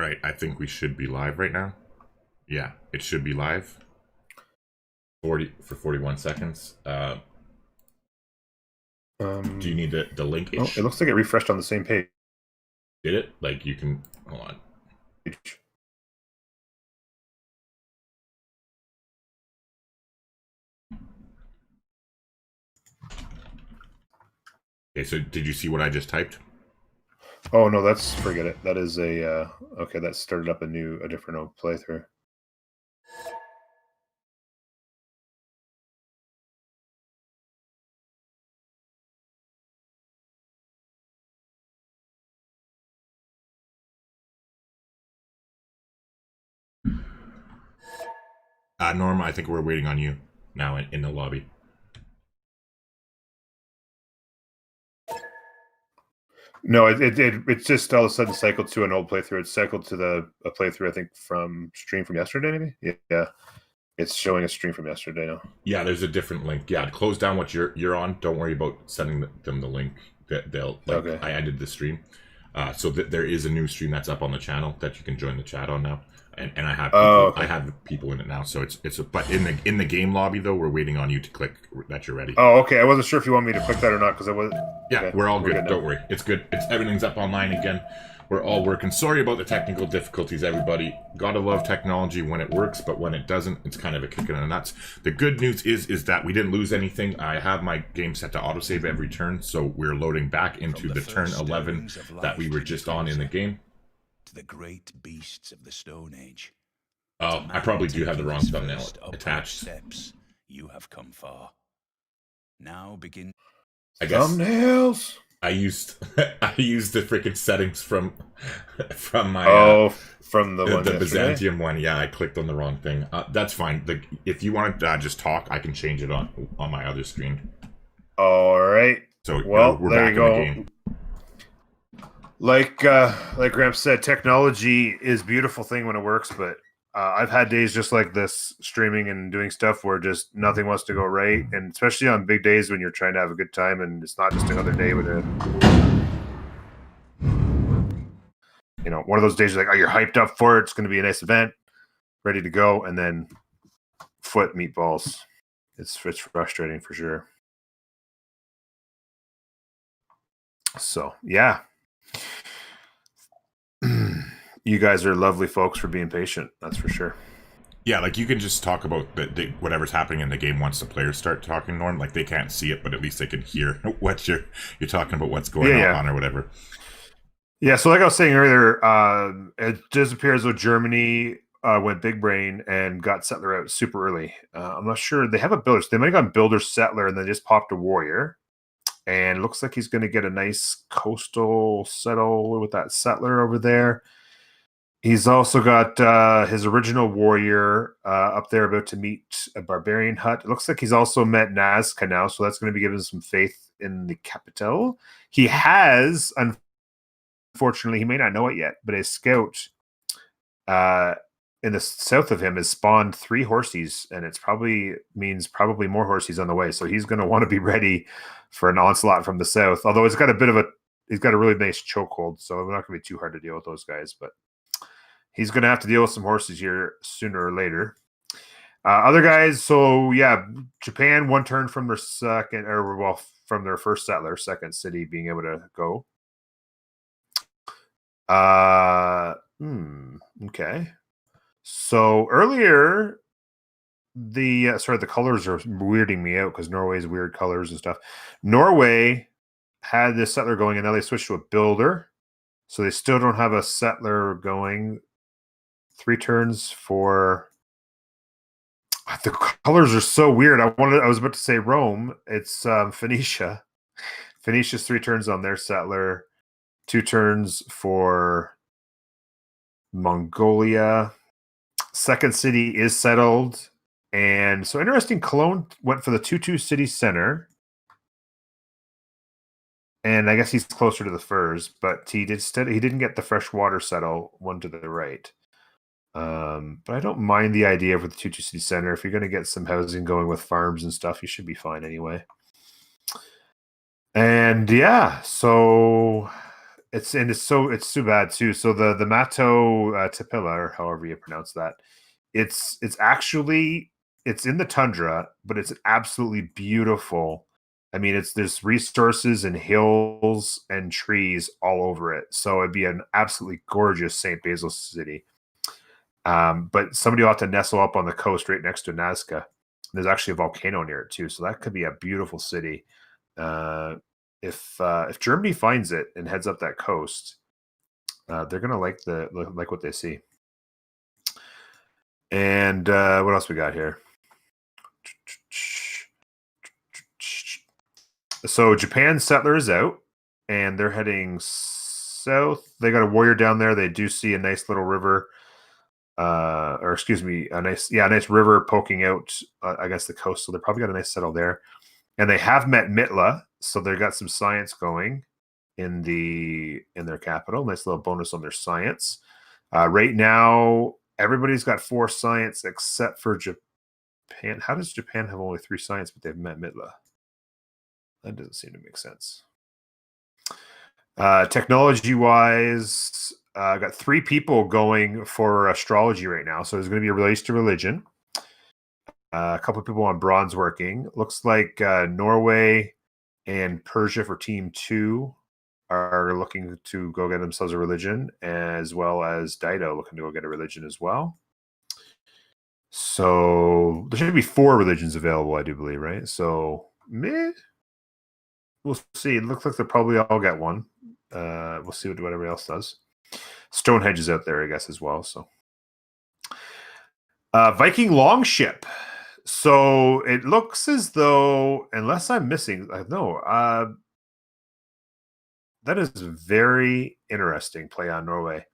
All right, I think we should be live right now. Yeah, it should be live. 41 seconds. Do you need the link? Oh, it looks like it refreshed on the same page. Did it? Like you can hold on. Okay, so did you see what I just typed? Oh no, that's forget it. That is a okay. That started up a different old playthrough. Norma, I think we're waiting on you now in the lobby. No, it just all of a sudden cycled to an old playthrough. It cycled to a playthrough, I think, from stream from yesterday, maybe. Yeah, it's showing a stream from yesterday now. Yeah, there's a different link. Yeah, close down what you're on. Don't worry about sending them the link. They'll like. Okay. I ended the stream, so there is a new stream that's up on the channel that you can join the chat on now. And I have people, okay. I have people in it now, so but in the game lobby though, we're waiting on you to click that you're ready. Oh, okay. I wasn't sure if you want me to click that or not because I was. Yeah, okay. we're all good. Don't worry, it's good. Everything's up online again. We're all working. Sorry about the technical difficulties, everybody. Gotta love technology when it works, but when it doesn't, it's kind of a kick in the nuts. The good news is that we didn't lose anything. I have my game set to autosave every turn, so we're loading back into the turn 11 that we were just on in the game. To the great beasts of the Stone Age. Oh, I probably do have the wrong thumbnail attached. Steps, you have come far. Now begin. I guess thumbnails. I used the freaking settings from my from the Byzantium one. Yeah, I clicked on the wrong thing. That's fine. If you want to just talk, I can change it on my other screen. All right. So well, we're there back you go. in the game. Like Grampz said, technology is a beautiful thing when it works, but I've had days just like this, streaming and doing stuff where just nothing wants to go right, and especially on big days when you're trying to have a good time, and it's not just another day with one of those days you're like, oh, you're hyped up for it. It's going to be a nice event, ready to go, and then foot meatballs. It's frustrating for sure. So yeah. You guys are lovely folks for being patient. That's for sure. Yeah, like you can just talk about whatever's happening in the game once the players start talking, Norm. Like they can't see it, but at least they can hear what you're talking about, what's going on or whatever. Yeah, so like I was saying earlier, it does appear as though Germany went big brain and got settler out super early. I'm not sure. They have a builder. So they might have gone builder settler and then just popped a warrior. And it looks like he's going to get a nice coastal settle with that settler over there. He's also got his original warrior up there about to meet a barbarian hut. It looks like he's also met Nazca now, so that's going to be giving some faith in the capital. He has, unfortunately, he may not know it yet, but his scout in the south of him has spawned 3 horsies, and it's probably more horsies on the way. So he's going to want to be ready for an onslaught from the south. Although he's got a really nice chokehold, so it's not going to be too hard to deal with those guys, but he's going to have to deal with some horses here sooner or later. Other guys, so yeah, Japan 1 turn from their from their first settler, second city being able to go. Okay. So earlier, the colors are weirding me out because Norway's weird colors and stuff. Norway had this settler going, and now they switched to a builder, so they still don't have a settler going. 3 turns for the colors are so weird. I was about to say Rome. It's Phoenicia. Phoenicia's 3 turns on their settler, 2 turns for Mongolia. Second city is settled, and so interesting. Cologne went for the 2-2 city center, and I guess he's closer to the furs, but he didn't get the freshwater settle one to the right. But I don't mind the idea for the 2-2 city center. If you're going to get some housing going with farms and stuff, you should be fine anyway. And yeah, so it's too bad too. So the Mato Tapila, or however you pronounce that, it's in the tundra, but it's absolutely beautiful. I mean, there's resources and hills and trees all over it. So it'd be an absolutely gorgeous St. Basil city. But somebody will have to nestle up on the coast right next to Nazca. There's actually a volcano near it too, so that could be a beautiful city. If Germany finds it and heads up that coast, they're gonna like what they see. And what else we got here? So Japan settler is out, and they're heading south. They got a warrior down there. They do see a nice little river, or excuse me, a nice river poking out against the coast. So they probably got a nice settle there. And they have met Mitla, so they got some science going in their capital. Nice little bonus on their science. Right now, everybody's got 4 science except for Japan. How does Japan have only 3 science, but they've met Mitla? That doesn't seem to make sense. Technology-wise, I got 3 people going for astrology right now. So there's going to be a release to religion. A couple of people on bronze working. Looks like Norway and Persia for team 2 are looking to go get themselves a religion, as well as Dido looking to go get a religion as well. So there should be 4 religions available, I do believe, right? So we'll see. It looks like they'll probably all get one. We'll see what everybody else does. Stonehenge is out there, I guess, as well. So Viking longship. So it looks as though, unless I'm missing, that is very interesting play on Norway.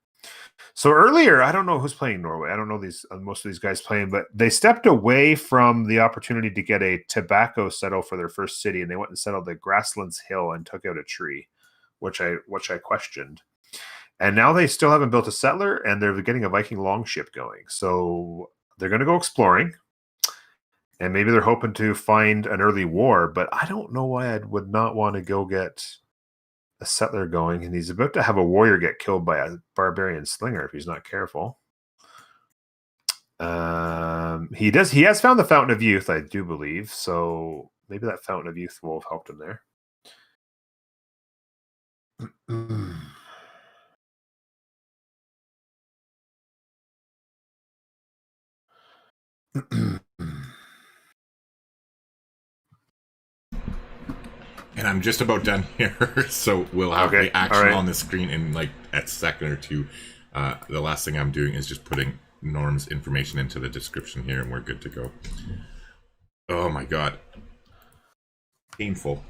So earlier, I don't know who's playing Norway. I don't know most of these guys playing, but they stepped away from the opportunity to get a tobacco settle for their first city, and they went and settled the Grasslands Hill and took out a tree, which I questioned. And now they still haven't built a settler, and they're getting a Viking longship going. So they're going to go exploring, and maybe they're hoping to find an early war. But I don't know why I would not want to go get a settler going, and he's about to have a warrior get killed by a barbarian slinger if he's not careful. He has found the Fountain of Youth, I do believe, so maybe that Fountain of Youth will have helped him there. And I'm just about done here, so we'll have the action on the screen in like a second or two. The last thing I'm doing is just putting Norm's information into the description here, and we're good to go. Oh my god. Painful.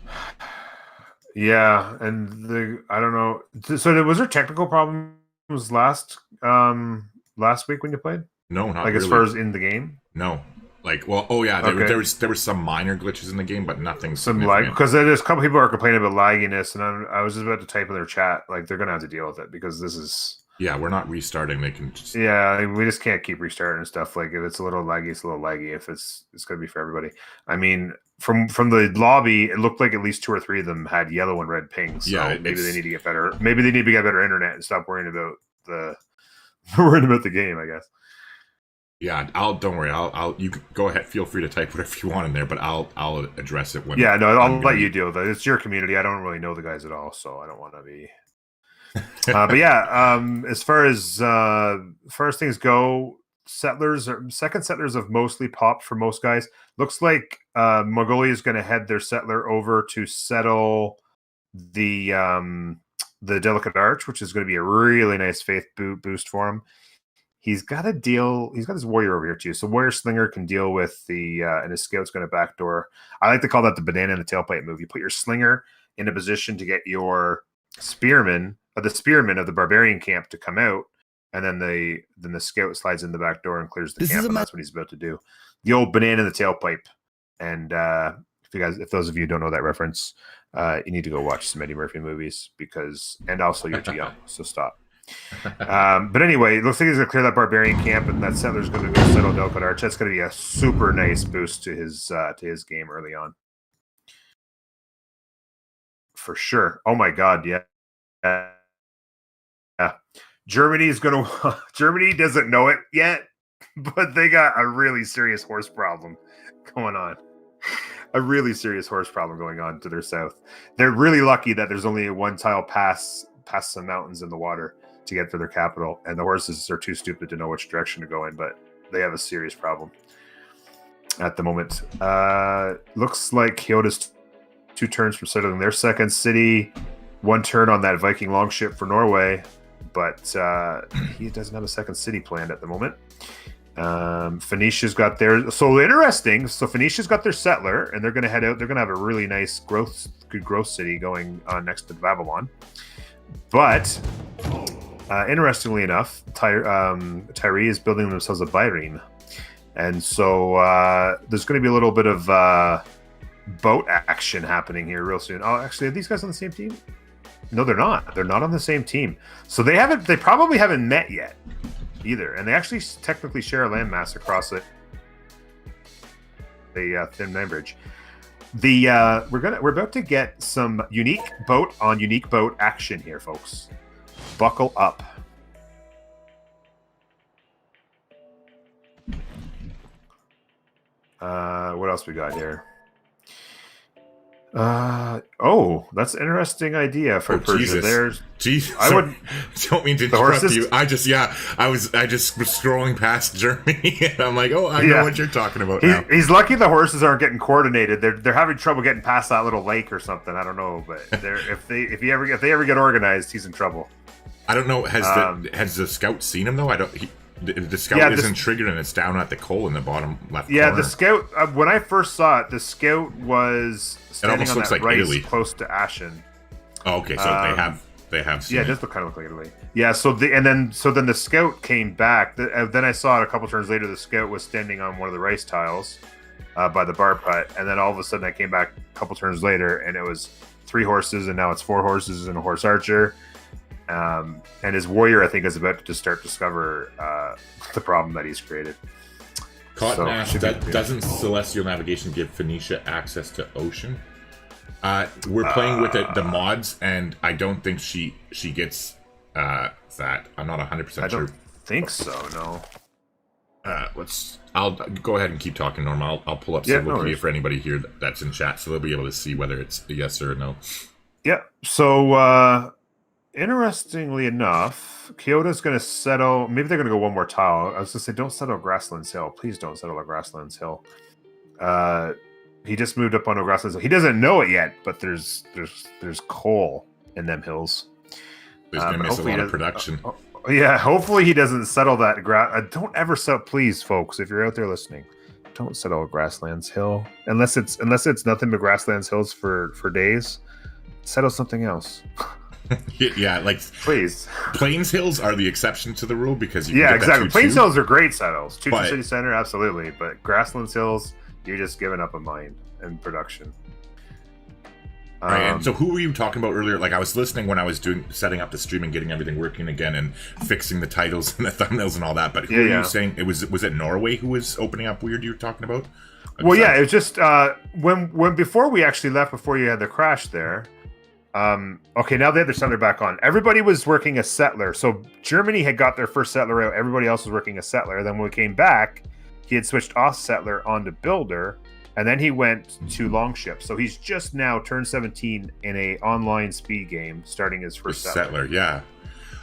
Yeah, and I don't know. So was there technical problems last week when you played? No, not like really. As far as in the game? No. There were some minor glitches in the game, but nothing some lag, because there's a couple people are complaining about lagginess, and I was just about to type in their chat, like they're gonna have to deal with it because this is we're not restarting. They can just we just can't keep restarting and stuff. Like if it's a little laggy, it's a little laggy. If it's gonna be for everybody. I mean, from the lobby, it looked like at least 2 or 3 of them had yellow and red pings. So maybe they need to get better. Maybe they need to get better internet and stop worrying about the game, I guess. Yeah, don't worry. You can go ahead. Feel free to type whatever you want in there, but I'll address it when. Yeah, no, I'll let you deal with it. It's your community. I don't really know the guys at all, so I don't want to be. But yeah, as far as things go, second settlers have mostly popped for most guys. Looks like Mongolia is going to head their settler over to settle the Delicate Arch, which is going to be a really nice faith boost for him. He's got his warrior over here too. So warrior slinger can deal with and his scout's going to backdoor. I like to call that the banana in the tailpipe move. You put your slinger in a position to get your spearman of the barbarian camp to come out, and then the scout slides in the back door and clears the camp, and that's what he's about to do. The old banana in the tailpipe. And if those of you don't know that reference, you need to go watch some Eddie Murphy movies and also you're too young, so stop. But anyway, it looks like he's gonna clear that barbarian camp, and that settler's gonna go settle Delicate Arch. That's gonna be a super nice boost to his game early on, for sure. Oh my god, yeah. Germany doesn't know it yet, but they got a really serious horse problem going on. A really serious horse problem going on to their south. They're really lucky that there's only a one tile pass past some mountains in the water to get to their capital, and the horses are too stupid to know which direction to go in, but they have a serious problem at the moment. Looks like Kyoto's 2 turns from settling their second city, 1 turn on that Viking longship for Norway, but he doesn't have a second city planned at the moment. Phoenicia's got their Phoenicia's got their settler, and they're going to head out. They're going to have a really nice good growth city going on next to Babylon. But interestingly enough, Tyre is building themselves a Byrene, and so there's going to be a little bit of boat action happening here real soon. Oh, actually, are these guys on the same team? No, they're not. They're not on the same team. So they probably haven't met yet either, and they actually technically share a landmass across the thin land bridge. We're about to get some unique boat action here, folks. Buckle up. What else we got here? That's an interesting idea for Persia. Jesus. I don't mean to interrupt you. I just was scrolling past Germany, and I'm like, I know what you're talking about now. He's lucky the horses aren't getting coordinated. They're having trouble getting past that little lake or something. I don't know, but if they ever get organized, he's in trouble. I don't know. Has the scout seen him though? The scout isn't triggered, and it's down at the coal in the bottom left corner. The scout, when I first saw it, the scout was standing on that like Italy, close to Ashen. Oh, okay, so they have seen it does look kind of like Italy. Yeah, so then the scout came back. Then I saw it a couple turns later. The scout was standing on one of the rice tiles by the bar putt, and then all of a sudden I came back a couple turns later, and it was 3 horses, and now it's 4 horses and a horse archer. And his warrior, I think, is about to start discover the problem that he's created. Cotton asks, doesn't Celestial Navigation give Phoenicia access to ocean? We're playing with the mods, and I don't think she gets that. I'm not 100% sure. I don't think so, no. I'll go ahead and keep talking, Norm. I'll pull up Civic for anybody here that's in chat, so they'll be able to see whether it's a yes or a no. Yeah, so... interestingly enough, Kyoto's going to settle. Maybe they're going to go 1 more tile. I was going to say, don't settle Grasslands Hill. Please don't settle Grasslands Hill. He just moved up onto Grasslands Hill. He doesn't know it yet, but there's coal in them hills. There's going to miss a lot of production. Hopefully he doesn't settle that. Don't ever settle, please, folks. If you're out there listening, don't settle Grasslands Hill unless it's nothing but Grasslands Hills for days. Settle something else. Yeah, like please. Plains Hills are the exception to the rule because exactly. Plains Hills are great settles. Tutu City Center, absolutely, but Grasslands Hills, you're just giving up a mine and production. Right, and so who were you talking about earlier? Like I was listening when I was setting up the stream and getting everything working again and fixing the titles and the thumbnails and all that. But who were you saying? Was it Norway who was opening up weird? You were talking about? It was just when before we actually left, before you had the crash there. Okay, now they have their settler back on. Everybody was working a settler. So Germany had got their first settler out. Everybody else was working a settler. Then when we came back, he had switched off settler onto builder, and then he went to longship. So he's just now turned 17 in a online speed game, starting his first settler. Yeah,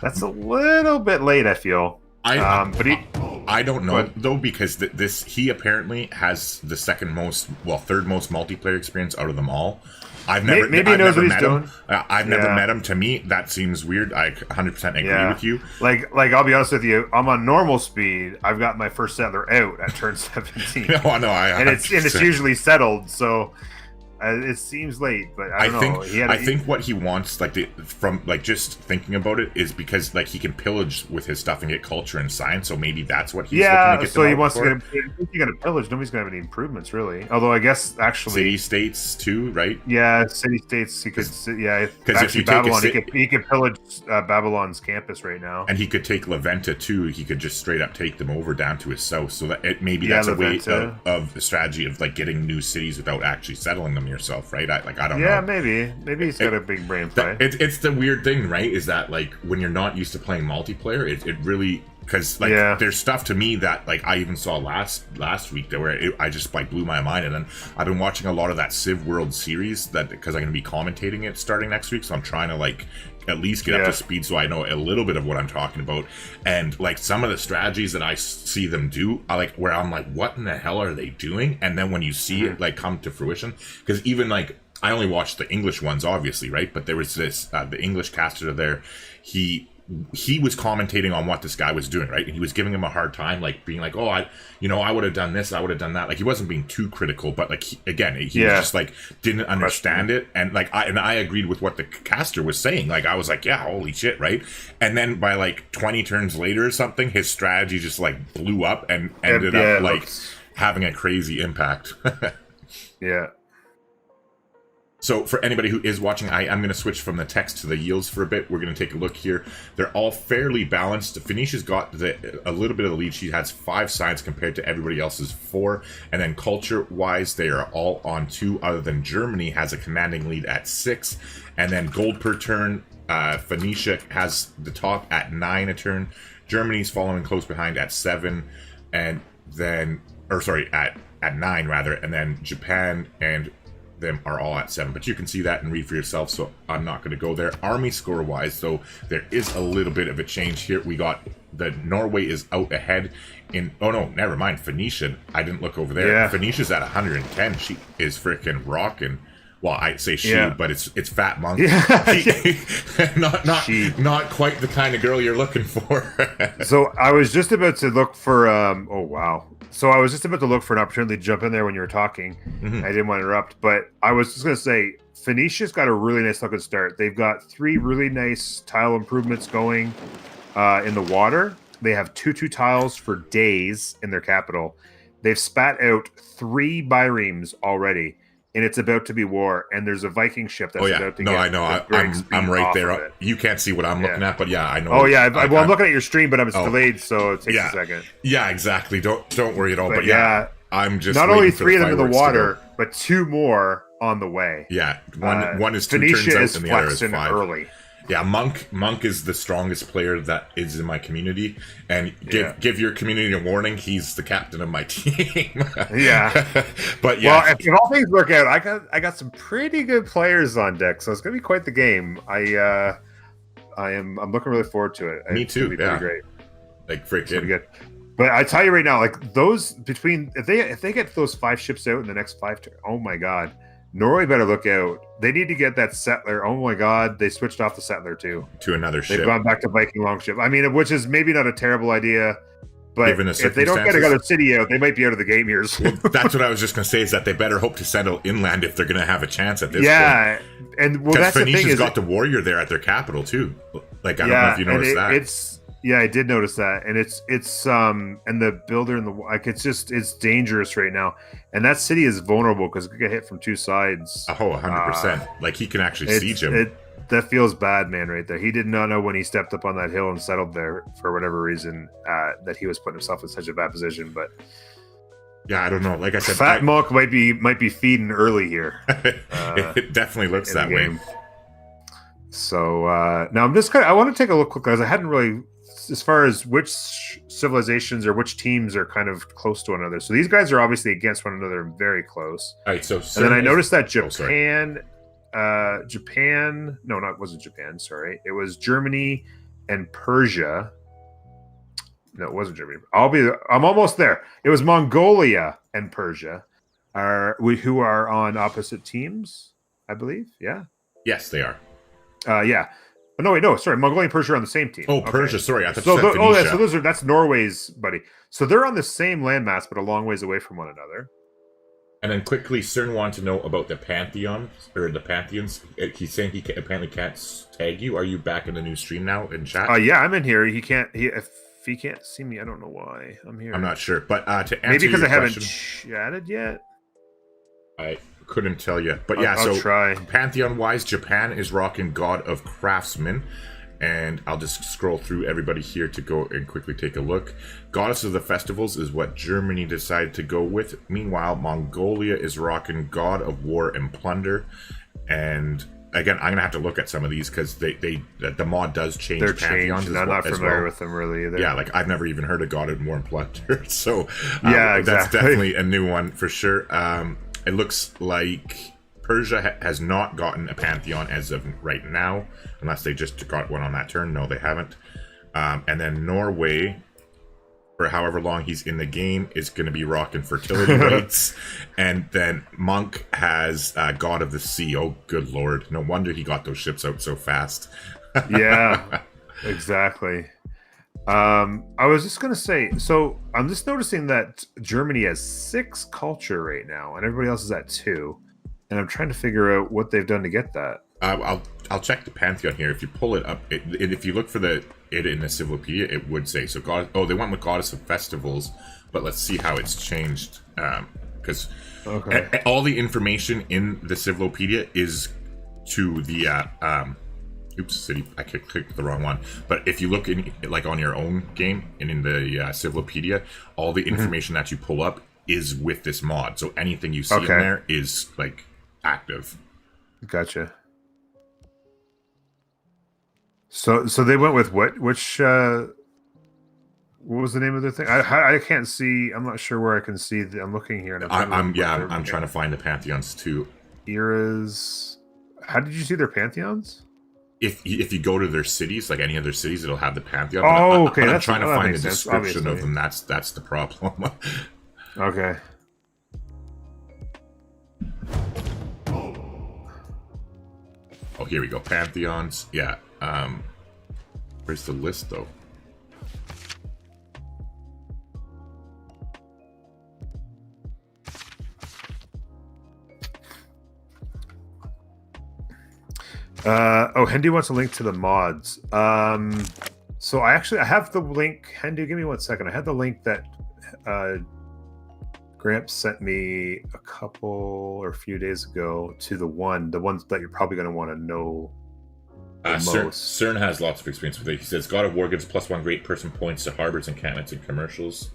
that's a little bit late, I feel. I don't know though, because he apparently has the third most multiplayer experience out of them all. Maybe he knows what he's doing. I've never met him. To me, that seems weird. I 100% agree with you. Like I'll be honest with you. I'm on normal speed. I've got my first settler out at turn 17. And it's usually settled. So it seems late, but I don't know. I think what he wants, just thinking about it, is because he can pillage with his stuff and get culture and science. So maybe that's what he's looking to get. So he wants to get. If you got to pillage, nobody's gonna have any improvements really. Although I guess actually city states too, right? Yeah, city states. He could. Because if you Babylon, he could pillage Babylon's campus right now, and he could take Leventa too. He could just straight up take them over down to his south. So that maybe that's a way of the strategy of getting new cities without actually settling them. from yourself, right? I don't know. Yeah, maybe he's got a big brain play. It's the weird thing, right? Is that like when you're not used to playing multiplayer, it really, because like there's stuff to me that like I even saw last week that where I just like blew my mind, and then I've been watching a lot of that Civ World series that because I'm going to be commentating it starting next week, so I'm trying to like at least get up to speed so I know a little bit of what I'm talking about. And like some of the strategies that I see them do, I like where I'm like, what in the hell are they doing? And then when you see it like come to fruition, because even like I only watched the English ones, obviously, right? But there was this the English caster there. He was commentating on what this guy was doing, right? And he was giving him a hard time, like being like, "Oh, I would have done this, I would have done that." Like he wasn't being too critical, but like he was just like didn't understand it, and like I agreed with what the caster was saying. Like I was like, "Yeah, holy shit," right? And then by like 20 turns later or something, his strategy just like blew up and ended up like having a crazy impact. Yeah. So for anybody who is watching, I'm going to switch from the text to the yields for a bit. We're going to take a look here. They're all fairly balanced. Phoenicia's got a little bit of the lead. She has 5 sides compared to everybody else's 4. And then culture-wise, they are all on 2, other than Germany has a commanding lead at 6. And then gold per turn, Phoenicia has the top at 9 a turn. Germany's following close behind at 7. And then, at 9 rather. And then Japan and them are all at 7, but you can see that and read for yourself, so I'm not going to go there. Army score wise, so there is a little bit of a change here. We got the Norway is out ahead in, oh no, never mind, Phoenician, I didn't look over there. Phoenicia's at 110. She is freaking rocking. Well, I say she, but it's Fat Monk. Not quite the kind of girl you're looking for. So I was just about to look for oh wow. So I was just about to look for an opportunity to jump in there when you were talking. I didn't want to interrupt, but I was just going to say Phoenicia's got a really nice looking start. They've got 3 really nice tile improvements going in the water. They have 2 tiles for days in their capital. They've spat out 3 biremes already, and it's about to be war. And there's a Viking ship that's about to get. I know. I'm right there. You can't see what I'm looking at, but yeah, I know. Oh yeah, I'm looking at your stream, but I'm delayed, so it takes a second. Yeah, exactly. Don't worry at all. But yeah, I'm just not only 3 of them in the water, but 2 more on the way. Yeah, one is 2 Phoenicia turns out, and the other is 5 early. Yeah, Monk is the strongest player that is in my community, and give your community a warning. He's the captain of my team. But yeah. Well, if all things work out, I got some pretty good players on deck, so it's gonna be quite the game. I'm looking really forward to it. Me too. It's gonna be pretty great. Like freaking good. But I tell you right now, like those if they get those 5 ships out in the next 5 turns, oh my god. Norway better look out. They need to get that settler. Oh my god, they switched off the settler too. To another ship. They've gone back to Viking longship. I mean, which is maybe not a terrible idea, but given the if they don't get another city out, they might be out of the game here. Well, that's what I was just going to say, is that they better hope to settle inland if they're going to have a chance at this point. And well, that's the thing. Phoenicia's got the warrior there at their capital too. Like, I don't know if you noticed that. Yeah, I did notice that, and it's and the builder and the like, it's dangerous right now, and that city is vulnerable because it could get hit from 2 sides. Oh, 100%. Like he can actually siege him. That feels bad, man, right there. He did not know when he stepped up on that hill and settled there for whatever reason that he was putting himself in such a bad position. But yeah, I don't know. Like I said, Fat Monk might be feeding early here. It definitely looks that way. So now I want to take a look quickly, because I hadn't really, as far as which civilizations or which teams are kind of close to one another. So these guys are obviously against one another and very close. All right, so and then I noticed that Japan, it wasn't Japan, sorry. It was Germany and Persia. No, it wasn't Germany. I'm almost there. It was Mongolia and Persia who are on opposite teams, I believe. Yeah. Yes, they are. Yeah. Oh, no, wait, no, sorry. Mongolia and Persia are on the same team. Oh, okay. Persia, sorry. I thought you said Phoenicia. So that's Norway's buddy. So they're on the same landmass, but a long ways away from one another. And then quickly, CERN wanted to know about the Pantheon, or the Pantheons. He's saying he apparently can't tag you. Are you back in the new stream now in chat? Yeah, I'm in here. If he can't see me, I don't know why. I'm here. I'm not sure. But to answer maybe because I haven't question, chatted yet. I couldn't tell you. But I'll try. Pantheon-wise, Japan is rocking God of Craftsmen. and I'll just scroll through everybody here to go and quickly take a look. Goddess of the Festivals is what Germany decided to go with. Meanwhile, Mongolia is rocking God of War and Plunder. And again, I'm gonna have to look at some of these because the mod does change. They're Pantheons changed. I'm not familiar with them really either. Yeah, like I've never even heard of God of War and Plunder, so yeah, that's exactly. definitely a new one for sure. It looks like Persia has not gotten a Pantheon as of right now, unless they just got one on that turn. No, they haven't. And then Norway, for however long he's in the game, is going to be rocking fertility rates. And then Monk has God of the Sea. Oh, good lord. No wonder he got those ships out so fast. Yeah, exactly. I was just going to say, so I'm just noticing that Germany has 6 culture right now, and everybody else is at 2. And I'm trying to figure out what they've done to get that. I'll check the Pantheon here. If you pull it up, if you look for it in the Civilopedia, it would say so. They went with Goddess of Festivals, but let's see how it's changed. Because all the information in the Civilopedia is to the city. I clicked the wrong one. But if you look in like on your own game and in the Civilopedia, all the information that you pull up is with this mod. So anything you see in there is like active. Gotcha. So they went with what? Which what was the name of the thing? I can't see. I'm not sure where I can see. I'm looking here. And I'm trying to find the Pantheons too. Eras. How did you see their Pantheons? If you go to their cities, like any of their cities, it'll have the Pantheon. Oh, okay. I'm trying to find the description of them. That's the problem. Okay. Oh, here we go. Pantheons. Yeah. Where's the list, though? Hendy wants a link to the mods. So I have the link. Hendy, give me 1 second. I had the link that Grampz sent me a few days ago to the ones that you're probably going to want to know CERN has lots of experience with it. He says God of War gives +1 great person points to harbors, encampments, and commercials.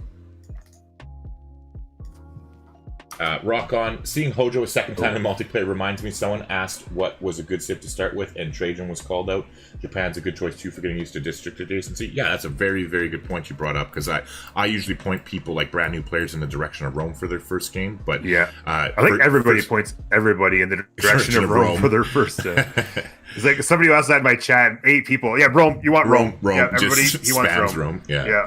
Rock on. Seeing Hojo a second time in multiplayer reminds me someone asked what was a good Civ to start with, and Trajan was called out. Japan's a good choice too for getting used to district adjacency. Yeah, that's a very, very good point you brought up, because I usually point people, like brand new players, in the direction of Rome for their first game. But yeah, I think everybody points everybody in the direction of Rome for their first. It's like somebody else had my chat. 8 people. Yeah, Rome. You want Rome? Yeah, everybody. He wants Rome. Yeah.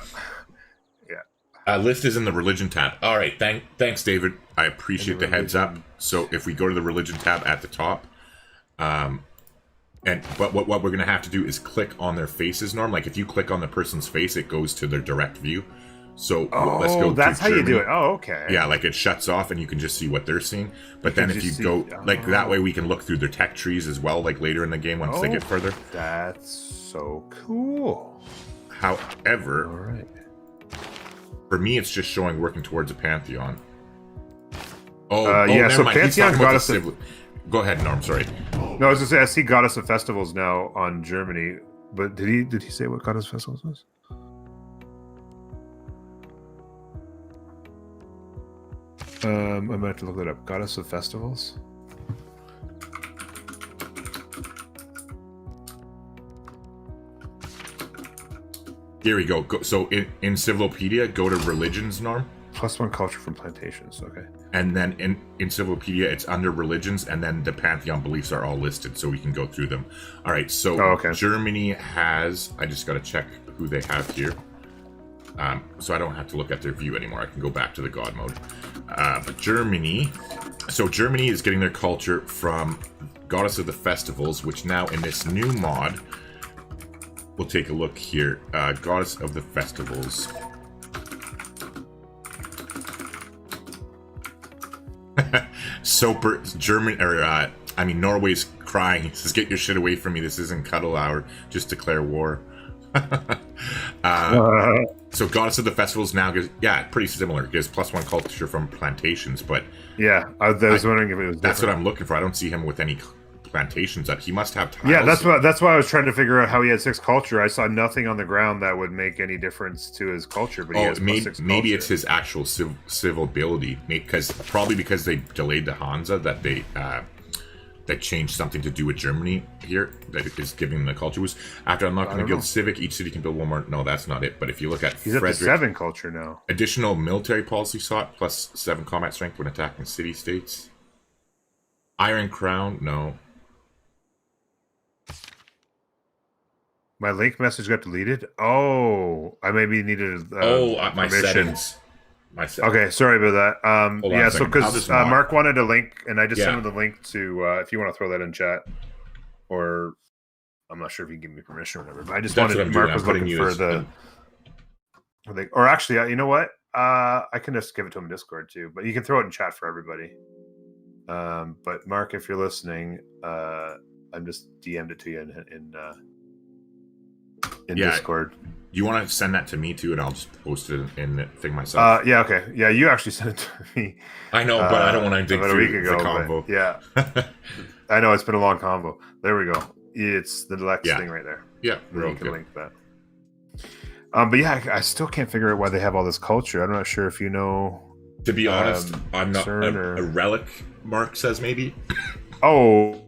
List is in the religion tab. All right, thanks, David. I appreciate the heads up. So if we go to the religion tab at the top, but what we're gonna have to do is click on their faces, Norm. Like if you click on the person's face, it goes to their direct view. So let's go. That's how Germany. You do it. Oh, okay. Yeah, like it shuts off and you can just see what they're seeing. But then if you go like that way, we can look through their tech trees as well. Like later in the game once they get further. That's so cool. However, all right. For me, it's just showing working towards a Pantheon. Yeah, so Pantheon Goddess of... Go ahead, Norm, sorry. No, I was going to say, I see Goddess of Festivals now on Germany, but did he say what Goddess of Festivals was? I might have to look that up. Goddess of Festivals? Here we go. So in Civilopedia, go to religions, Norm. +1 culture from plantations. Okay. And then in Civilopedia, it's under religions, and then the Pantheon beliefs are all listed, so we can go through them. All right. So Germany has. I just got to check who they have here, so I don't have to look at their view anymore. I can go back to the God mode. But Germany. So Germany is getting their culture from Goddess of the Festivals, which now in this new mod. We'll take a look here. Goddess of the Festivals. Soper, German, or Norway's crying. He says, "Get your shit away from me. This isn't cuddle hour. Just declare war." So Goddess of the Festivals now gives, pretty similar. It gives +1 culture from plantations, but I was wondering if it was. That's what I'm looking for. I don't see him with any plantations up. He must have tiles. Yeah, that's why I was trying to figure out how he had 6 culture. I saw nothing on the ground that would make any difference to his culture. But he has maybe culture. it's his actual civil ability, because they delayed the Hansa that that changed something to do with Germany here that is giving the culture boost. After unlocking the guild Civic, each city can build one more. No, that's not it. But if you look at he's Frederick, at the 7 culture now. Additional military policy sought plus 7 combat strength when attacking city states. Iron Crown, no. My link message got deleted. Oh, I maybe needed. My permission. settings. Okay, sorry about that. Yeah, so because Mark wanted a link, and I just sent him the link to. If you want to throw that in chat, or I'm not sure if you can give me permission or whatever. But I just wanted. Mark was looking for the. Or actually, you know what? I can just give it to him in Discord too, but you can throw it in chat for everybody. But Mark, if you're listening, I'm just DM'd it to you in Discord. You want to send that to me too, and I'll just post it in the thing myself. Yeah, okay. Yeah, you actually sent it to me. I know, but I don't want to dig about a week through ago, the convo. Yeah, I know it's been a long convo. There we go. It's the Lex thing right there. Yeah, you can link that. But yeah, I still can't figure out why they have all this culture. I'm not sure if you know. To be honest, I'm not a relic. Mark says maybe. Oh,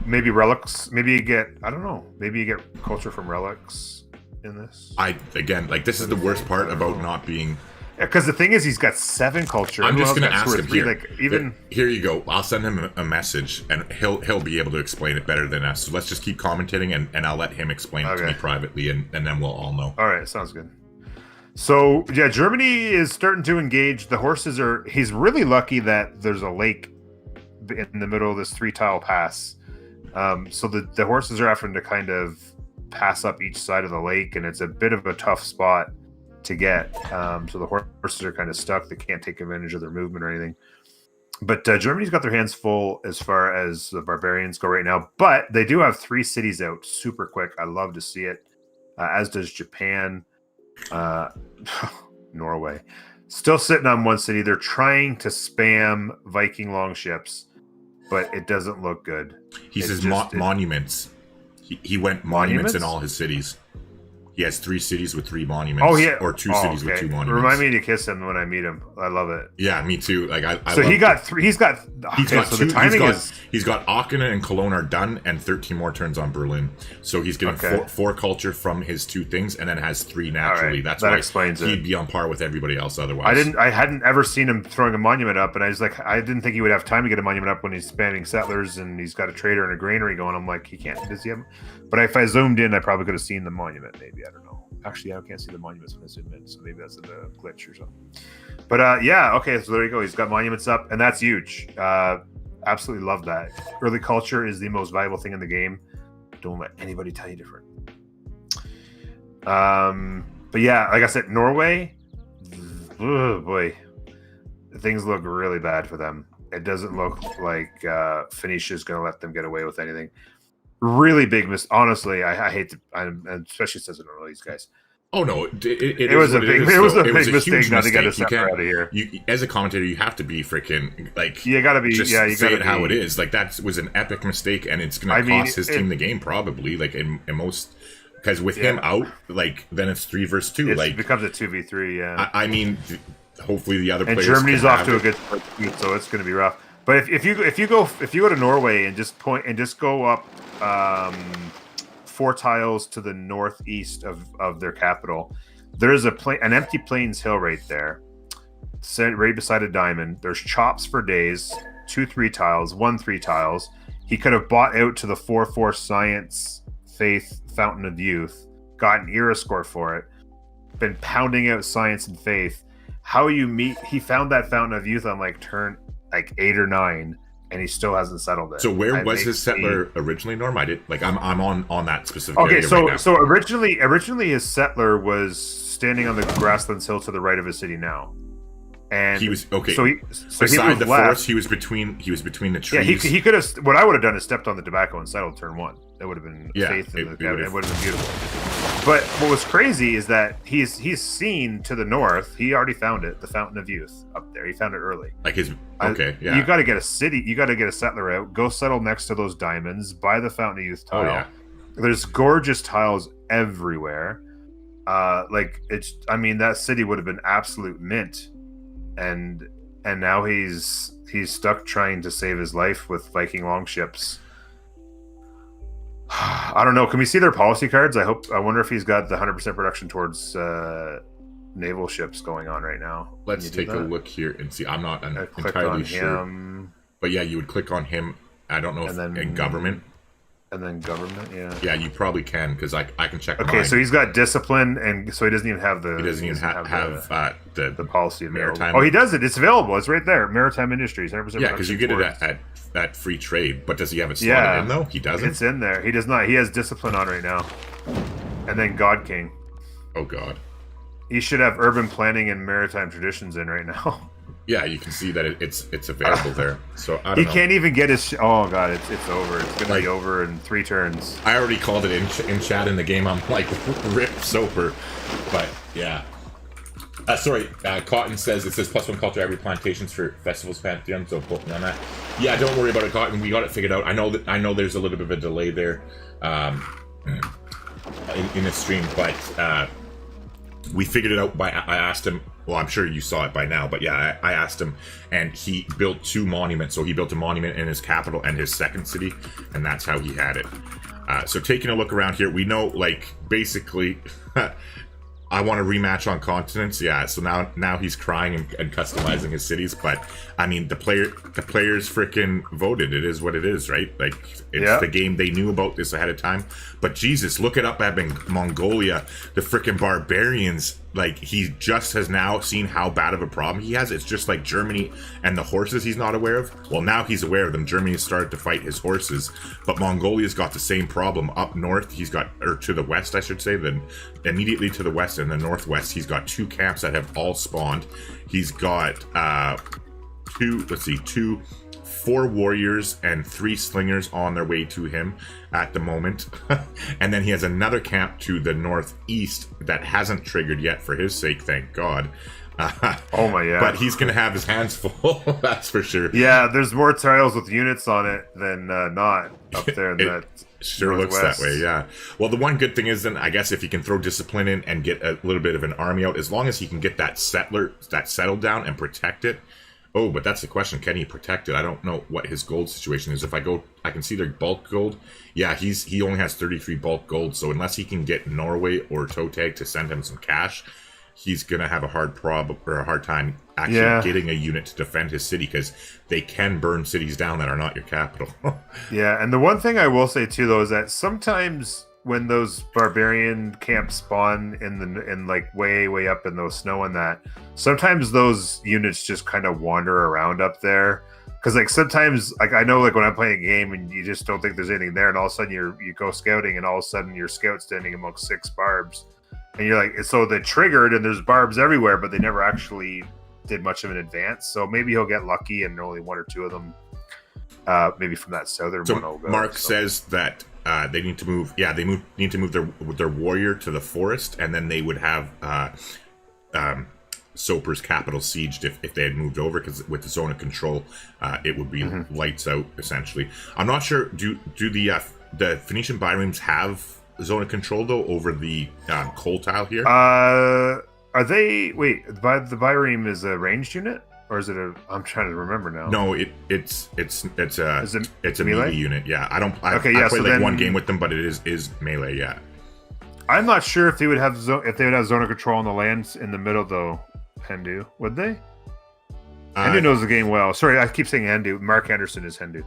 maybe relics. Maybe you get. I don't know. Maybe you get culture from relics in this. This is the worst part about not being. Yeah, because the thing is, he's got 7 culture. I'm just going to ask him here. Like, here you go. I'll send him a message, and he'll be able to explain it better than us. So let's just keep commentating, and I'll let him explain it to me privately, and then we'll all know. All right, sounds good. So yeah, Germany is starting to engage. The horses are. He's really lucky that there's a lake in the middle of this 3-tile pass. So the horses are having to kind of pass up each side of the lake, and it's a bit of a tough spot to get. So the horses are kind of stuck. They can't take advantage of their movement or anything. But Germany's got their hands full as far as the barbarians go right now. But they do have 3 cities out super quick. I love to see it. As does Japan. Norway. Still sitting on 1 city. They're trying to spam Viking longships, but it doesn't look good. He says monuments. He went monuments in all his cities. He has 3 cities with 3 monuments. Oh, yeah. Or 2 cities with 2 monuments. Remind me to kiss him when I meet him. I love it. Yeah, me too. Like I so he got 3. He's got the timing he's got Aachen and Cologne are done, and 13 more turns on Berlin. So he's getting 4 culture from his 2 things, and then has 3 naturally. Right. That's that why explains he'd be on par with everybody else otherwise. I hadn't ever seen him throwing a monument up, and I was like, I didn't think he would have time to get a monument up when he's spamming settlers and he's got a trader and a granary going. I'm like, he can't. Does he have? But if I zoomed in, I probably could have seen the monument. Maybe, I don't know. Actually, I can't see the monuments when I zoom in, so maybe that's a glitch or something. But okay, so there you go. He's got monuments up, and that's huge. Absolutely love that. Early culture is the most valuable thing in the game. Don't let anybody tell you different. But yeah, like I said, Norway, oh boy, things look really bad for them. It doesn't look like Phoenicia's going to let them get away with anything. Really big honestly, I hate to, especially since I don't know these guys. Oh no, it was a big mistake not to get us out of here. As a commentator, you have to be freaking like you gotta be just say it how it is. Like that was an epic mistake, and it's going to cost his team the game probably. Like in most, because with him out, like then it's 3 versus 2. It becomes a 2v3. Yeah, I mean, hopefully the other players. And Germany's off to a good start, so it's going to be rough. But if you go to Norway and just go up 4 tiles to the northeast of their capital, there's an empty plains hill right there, right beside a diamond. There's chops for days, 2 3 tiles, 1 3 tiles. He could have bought out to the 4/4 science faith fountain of youth, got an era score for it, been pounding out science and faith. He found that fountain of youth on turn 8 or 9, and he still hasn't settled it. So where was his settler originally, Norm? I'm on that specific area right now. So originally his settler was standing on the grasslands hill to the right of his city now. And he was okay. So beside the forest, he was between the trees. Yeah, he could have. What I would have done is stepped on the tobacco and settled turn 1. That would have been faith in the cabin. It would have been beautiful. But what was crazy is that he's seen to the north. He already found it, the Fountain of Youth up there. He found it early. Like his okay, yeah. You got to get a city. You got to get a settler out. Go settle next to those diamonds. Buy the Fountain of Youth tile. Oh yeah. There's gorgeous tiles everywhere. Like it's. I mean, that city would have been absolute mint, and now he's stuck trying to save his life with Viking longships. I don't know. Can we see their policy cards? I wonder if he's got the 100% production towards naval ships going on right now. Let's take a look here and see. I'm not click entirely on sure. him, but yeah, you would click on him. I don't know if in government. And then government, yeah. Yeah, you probably can because I can check. Okay, mine. So he's got discipline, and so he doesn't even have the. He doesn't even have the policy available. maritime. Oh, he does it. It's available. It's right there. Maritime industries, 100%. Yeah, because you get it at free trade. But does he have it slotted in though? He doesn't. It's in there. He does not. He has discipline on right now. And then God King. Oh God. He should have urban planning and maritime traditions in right now. Yeah, you can see that it's available there. So I don't know. He can't even get his. Oh God, it's over. It's gonna be over in 3 turns. I already called it in chat in the game. I'm like rip Soper, but yeah. Sorry, Cotton says it says +1 culture every plantations for festivals Pantheon. So quote me on that. Yeah, don't worry about it, Cotton. We got it figured out. I know there's a little bit of a delay there in the stream, but we figured it out. I asked him. Well, I'm sure you saw it by now, but yeah, I asked him, and he built 2 monuments. So he built a monument in his capital and his second city, and that's how he had it. So taking a look around here, we know, like, basically, I want a rematch on continents. Yeah, so now he's crying and customizing his cities, but I mean, the players freaking voted. It is what it is, right? Like, it's the game. They knew about this ahead of time. But Jesus, look it up at Mongolia, the freaking barbarians. Like, he just has now seen how bad of a problem he has. It's just like Germany and the horses he's not aware of. Well, now he's aware of them. Germany has started to fight his horses, but Mongolia's got the same problem up north. He's got, or to the west, I should say, then immediately to the west and the northwest, he's got 2 camps that have all spawned. He's got 4 warriors and 3 slingers on their way to him at the moment. And then he has another camp to the northeast that hasn't triggered yet for his sake, thank God. Oh my God. But he's going to have his hands full, that's for sure. Yeah, there's more tiles with units on it than not up there in that sure northwest. Looks that way, yeah. Well, the one good thing is then, I guess, if he can throw discipline in and get a little bit of an army out, as long as he can get that settled down and protect it. Oh, but that's the question. Can he protect it? I don't know what his gold situation is. If I go, I can see their bulk gold. Yeah, he only has 33 bulk gold. So unless he can get Norway or Toe Tag to send him some cash, he's gonna have a hard time actually getting a unit to defend his city, because they can burn cities down that are not your capital. Yeah, and the one thing I will say too, though, is that sometimes when those barbarian camps spawn in like way up in those snow and that, sometimes those units just kind of wander around up there. Because like sometimes, like I know, like when I'm playing a game and you just don't think there's anything there, and all of a sudden you go scouting, and all of a sudden your scout's standing amongst 6 barbs, and you're like, so they triggered and there's barbs everywhere, but they never actually did much of an advance. So maybe he'll get lucky and only 1 or 2 of them, maybe from that southern one. Will go, Mark says that they need to move. Yeah, they need to move their warrior to the forest, and then they would have Soper's capital sieged if they had moved over, because with the zone of control, it would be lights out essentially. I'm not sure. Do the Phoenician biremes have zone of control though over the coal tile here? Are they? Wait, the bireme is a ranged unit, or is it a? I'm trying to remember now. No, it's a melee unit. Yeah, I played like 1 game with them, but it is melee. Yeah. I'm not sure if they would have zone of control on the lands in the middle though. Hendu, would they? Hendu knows the game well. Sorry, I keep saying Hendu. Mark Anderson is Hendu.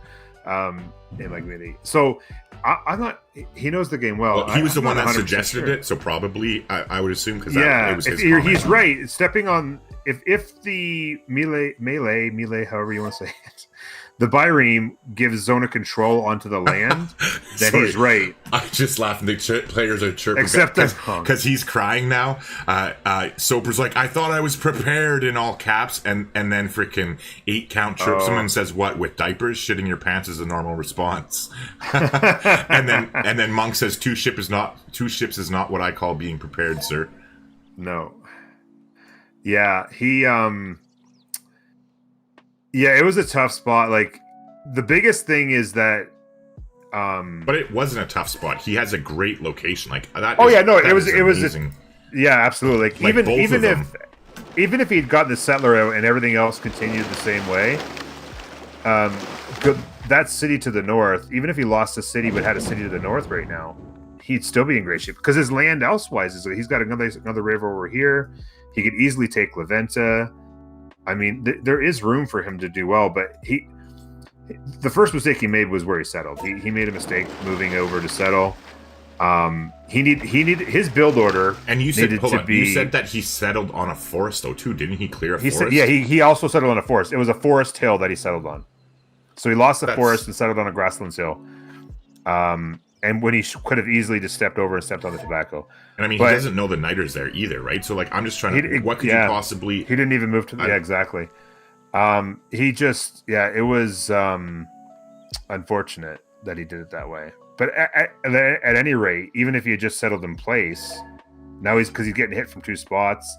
In like melee. So I'm not. He knows the game well. He was the one that suggested it, so probably I would assume, because he's right. Stepping on if the melee, however you want to say it, the Byreme gives zone of control onto the land, then he's right. I just laughing. The players are chirping Except because he's crying now. Soper's like, I thought I was prepared in all caps, and then freaking 8 count chirps him and says, "What, with diapers? Shitting your pants is a normal response." and then Monk says, two ships is not what I call being prepared, sir. No. Yeah, it was a tough spot. Like, the biggest thing is that but it wasn't a tough spot. He has a great location. Like that. It was amazing. Yeah, absolutely. Like, even if he'd gotten the settler out and everything else continued the same way, that city to the north, even if he lost the city but had a city to the north right now, he'd still be in great shape because his land elsewise is, he's got another river over here. He could easily take Leventa. I mean, there is room for him to do well, but the first mistake he made was where he settled. He made a mistake moving over to settle. He needed his build order. And you said, you said that he settled on a forest though too, didn't he? Clear a forest. He also settled on a forest. It was a forest hill that he settled on. So he lost the forest and settled on a grasslands hill. And when he could have easily just stepped over and stepped on the tobacco. And I mean, he doesn't know the Nighters there either, right? So like, I'm just trying to. What could you possibly? He didn't even move to. Yeah, exactly. It was unfortunate that he did it that way. But at any rate, even if he had just settled in place, now because he's getting hit from 2 spots,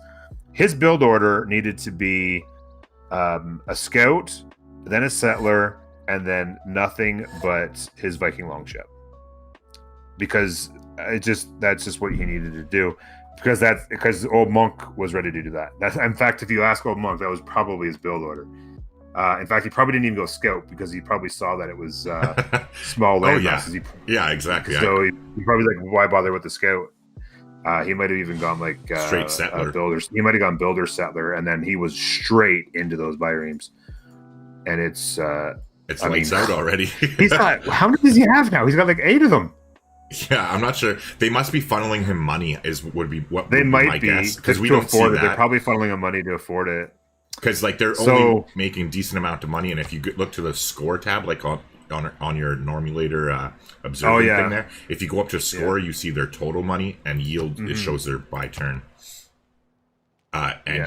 his build order needed to be a scout, then a settler, and then nothing but his Viking longship. Because that's just what he needed to do. Because old Monk was ready to do that. In fact, if you ask old Monk, that was probably his build order. In fact, he probably didn't even go scout because he probably saw that it was small land masses. Yeah, exactly. So he probably was like, why bother with the scout? He might have even gone like straight settler. Builders. He might have gone builder settler, and then he was straight into those Byremes. And it's lights out already. He's got, how many does he have now? He's got like 8 of them. Yeah, I'm not sure. They must be funneling him money. Would be my guess, because we don't afford see it. that. They're probably funneling him money to afford it. Because like they're only making decent amount of money, and if you look to the score tab, like on your Normul8or observing thing there, if you go up to score, you see their total money and yield. It shows their by turn.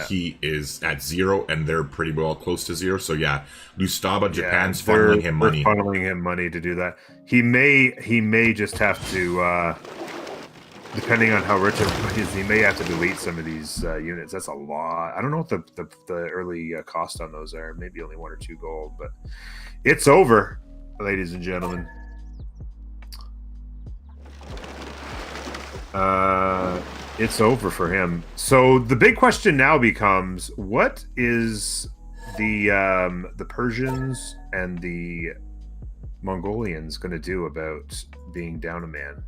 He is at 0, and they're pretty well close to 0. So yeah, Lustaba, Japan's funneling him money. Funneling him money to do that. He may just have to, depending on how rich everybody is, he may have to delete some of these units. That's a lot. I don't know what the early cost on those are. Maybe only 1 or 2 gold, but it's over, ladies and gentlemen. It's over for him. So the big question now becomes: what is the Persians and the Mongolians going to do about being down a man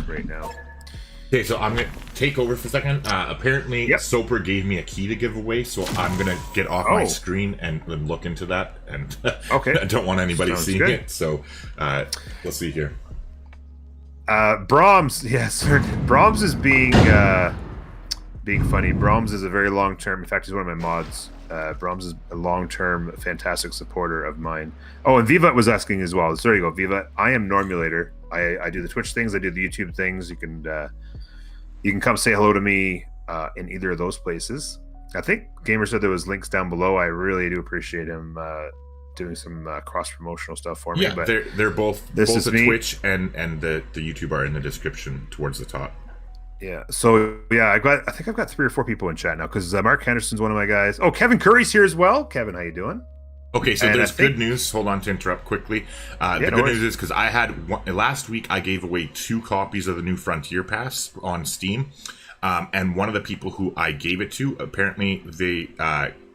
right now? Okay, so I'm going to take over for a second. Apparently, Soper gave me a key to give away, so I'm going to get off my screen and look into that. And I don't want anybody seeing it, so let's see here. Brahms, yes, Brahms is being funny. Brahms is a very long-term. In fact, he's one of my mods. Brahms is a long-term, fantastic supporter of mine. Oh, and Vivat was asking as well. So there you go, Vivat. I am Normul8or. I do the Twitch things. I do the YouTube things. You can come say hello to me in either of those places. I think Gamer said there was links down below. I really do appreciate him doing some cross-promotional stuff for me. Yeah, but they're both the Twitch and the YouTube are in the description towards the top. Yeah, so yeah, I think I've got 3 or 4 people in chat now because Mark Henderson's one of my guys. Oh, Kevin Curry's here as well. Kevin, how you doing? Okay, so there's good news. Hold on to interrupt quickly. The good news is because I had last week I gave away 2 copies of the new Frontier Pass on Steam. And one of the people who I gave it to, apparently the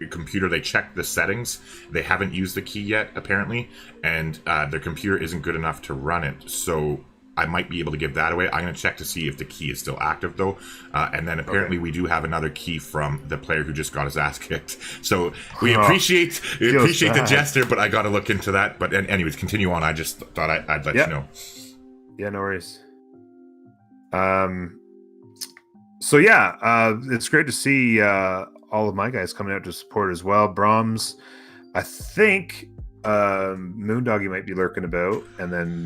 computer, they checked the settings. They haven't used the key yet, apparently, and their computer isn't good enough to run it. So I might be able to give that away. I'm going to check to see if the key is still active, though. And then apparently we do have another key from the player who just got his ass kicked. So we appreciate the jester, but I got to look into that. But anyways, continue on. I just thought I'd let you know. Yeah, no worries. So yeah, it's great to see all of my guys coming out to support as well. Brahms, I think Moondoggy might be lurking about, and then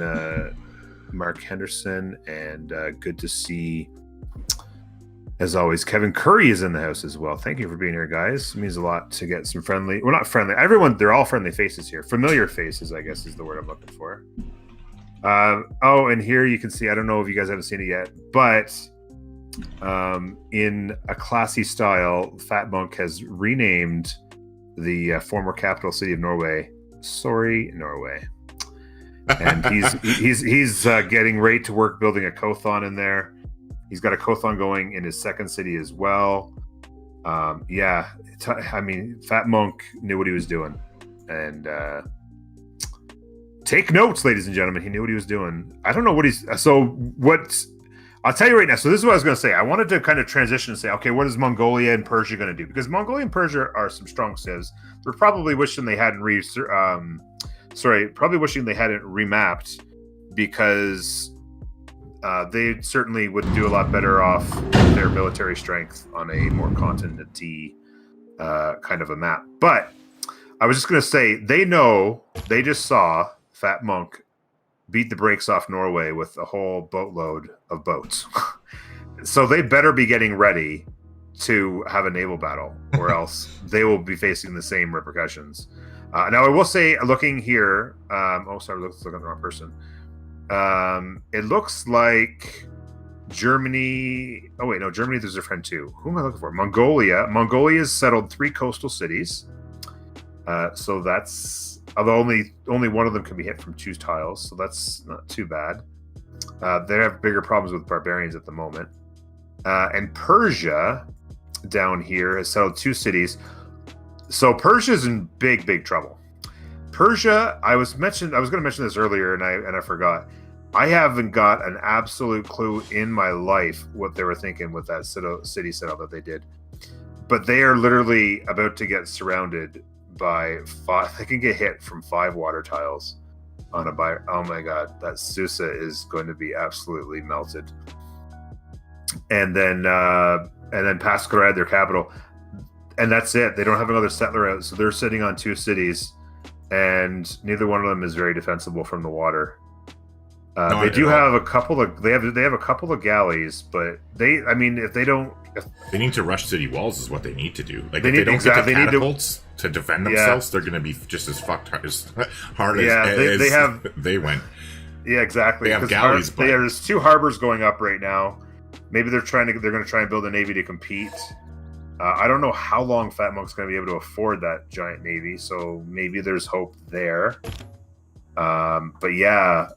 Mark Henderson, and good to see, as always, Kevin Curry is in the house as well. Thank you for being here, guys. It means a lot to get some friendly, well, not friendly, everyone, they're all friendly faces here. Familiar faces, I guess, is the word I'm looking for. Oh, and here you can see, I don't know if you guys haven't seen it yet, but in a classy style, Fat Monk has renamed the former capital city of Norway, Sorry, Norway. And he's getting ready to work building a Kothon in there. He's got a Kothon going in his second city as well. Yeah, I mean, Fat Monk knew what he was doing. And take notes, ladies and gentlemen. He knew what he was doing. I don't know what he's... So what... I'll tell you right now. So this is what I was going to say. I wanted to kind of transition and say, okay, what is Mongolia and Persia going to do? Because Mongolia and Persia are some strong civs. They're probably wishing they hadn't probably wishing they hadn't remapped, because they certainly would do a lot better off with their military strength on a more continent-y kind of a map. But I was just going to say, they just saw Fat Monk beat the brakes off Norway with a whole boatload of boats. So they better be getting ready to have a naval battle, or else they will be facing the same repercussions. Now, I will say, looking here, let's look at the wrong person. It looks like Germany. Oh wait, no, Germany. There's a friend too. Who am I looking for? Mongolia. Mongolia has settled 3 coastal cities. So that's, although only one of them can be hit from 2 tiles, so that's not too bad. They have bigger problems with barbarians at the moment. And Persia down here has settled 2 cities. So Persia's in big trouble. Persia, I was going to mention this earlier, and I forgot. I haven't got an absolute clue in my life what they were thinking with that city setup that they did. But they are literally about to get surrounded by 5. They can get hit from 5 water tiles on a buy. Oh my god, that Susa is going to be absolutely melted. And then Pascarad, their capital. And that's it. They don't have another settler out, so they're sitting on 2 cities, and neither one of them is very defensible from the water. They do have a couple of they have a couple of galleys, but they need to rush city walls is what they need to do. Like, they if they don't get the need catapults to defend themselves, they're going to be just as fucked as they went. Yeah, exactly. They have galleys, but there's 2 harbors going up right now. Maybe they're going to try and build a navy to compete. I don't know how long Fat Monk's going to be able to afford that giant navy, so maybe there's hope there. But yeah,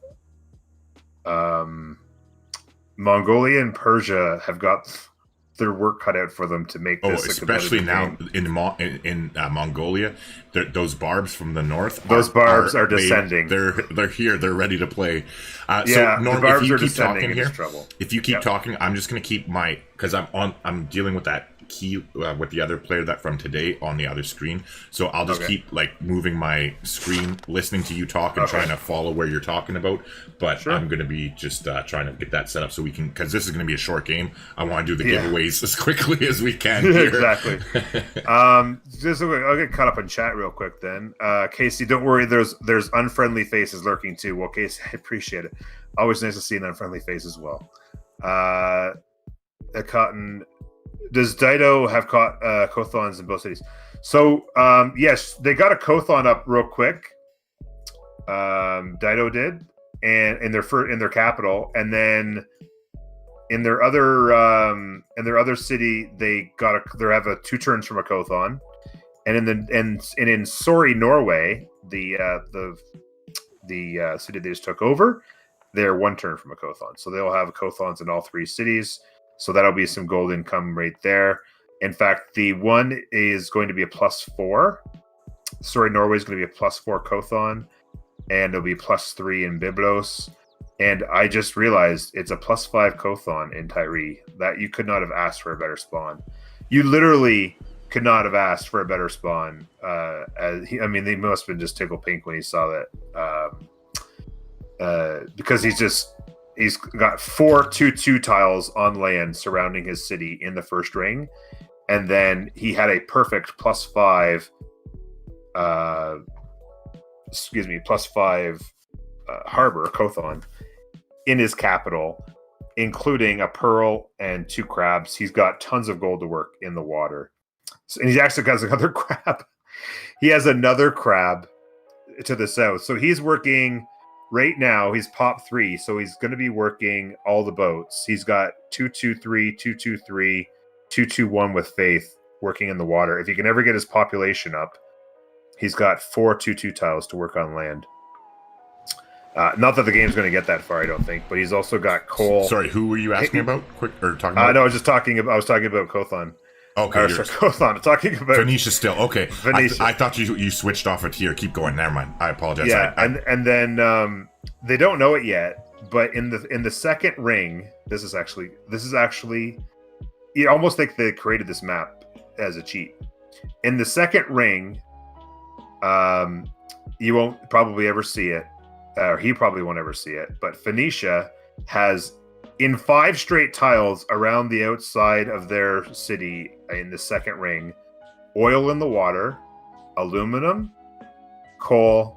Mongolia and Persia have got their work cut out for them to make this. Especially now in Mongolia, those barbs from the north. Those barbs are descending. They're here. They're ready to play. So Norm, the barbs if you are keep descending talking here, trouble. If you keep talking, I'm just going to keep because I'm dealing with that key with the other player that from today on the other screen. So I'll just keep moving my screen, listening to you talk and trying to follow where you're talking about. But I'm going to be just trying to get that set up so we can, because this is going to be a short game. I want to do the giveaways as quickly as we can here. Exactly. I'll get caught up in chat real quick then. Casey, don't worry. There's unfriendly faces lurking too. Well, Casey, I appreciate it. Always nice to see an unfriendly face as well. Cotton. Does Dido have Kothons in both cities? So, yes, they got a Kothon up real quick. Dido did, and in their capital, and then in their other city, they have 2 turns from a Kothon, and in Sorry, Norway, the city they just took over, they're 1 turn from a Kothon. So they'll have Kothons in all 3 cities. So that'll be some gold income right there. In fact, the one is going to be a +4. Sorry, Norway is going to be a +4 Kothon, and it'll be +3 in Byblos. And I just realized it's a +5 Kothon in Tyree. That you could not have asked for a better spawn. You literally could not have asked for a better spawn. They must have been just tickle pink when he saw that, because he's got 4 2/2 tiles on land surrounding his city in the first ring, and then he had a perfect +5. +5 harbor, Kothon, in his capital, including a pearl and 2 crabs. He's got tons of gold to work in the water. And he actually has another crab. He has another crab to the south. So he's working right now. He's pop 3. So he's going to be working all the boats. He's got 223, 223, 221 with Faith working in the water. If he can ever get his population up, he's got 4 2-2 tiles to work on land. Not that the game's going to get that far, I don't think. But he's also got coal. Sorry, who were you asking about? Quick or talking about? No, I was talking about Kothon. Okay, Kothon. I'm talking about Phoenicia still. Okay, Phoenicia. I thought you switched off a tier. Keep going. Never mind. I apologize. Yeah, and then they don't know it yet, but in the second ring, this is actually you almost think they created this map as a cheat. In the second ring, you won't probably ever see it, or he probably won't ever see it. But Phoenicia has, in 5 straight tiles around the outside of their city in the second ring, oil in the water, aluminum, coal,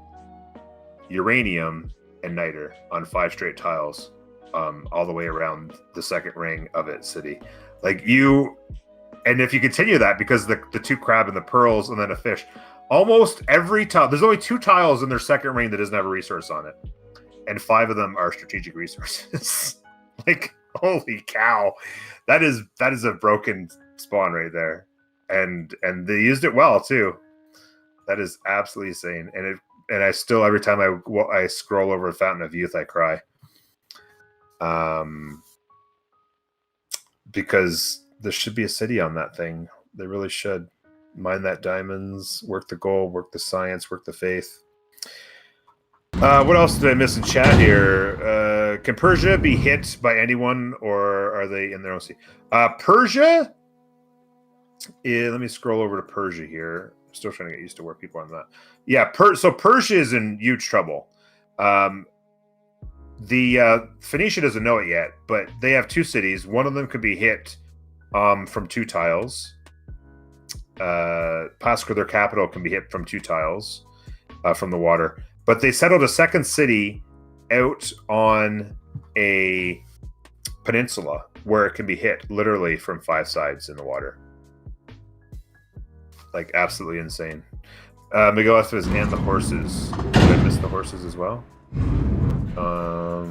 uranium, and niter on 5 straight tiles, all the way around the second ring of its city. And if you continue that, because the 2 crab and the pearls and then a fish, almost every tile, there's only 2 tiles in their second ring that doesn't have a resource on it, and 5 of them are strategic resources. Holy cow, that is a broken spawn right there, and they used it well too. That is absolutely insane. And I still, every time I scroll over Fountain of Youth, I cry, because there should be a city on that thing. They really should mine that diamonds, work the gold, work the science, work the faith. What else did I miss in chat here? Can Persia be hit by anyone, or are they in their own sea? Persia? Let me scroll over to Persia here. I'm still trying to get used to where people are on that. Yeah, so Persia is in huge trouble. The Phoenicia doesn't know it yet, but they have 2 cities. One of them could be hit from 2 tiles. Pasco, their capital, can be hit from 2 tiles from the water. But they settled a second city out on a peninsula where it can be hit literally from 5 sides in the water. Absolutely insane. Miguel says, and the horses. Did I miss the horses as well? All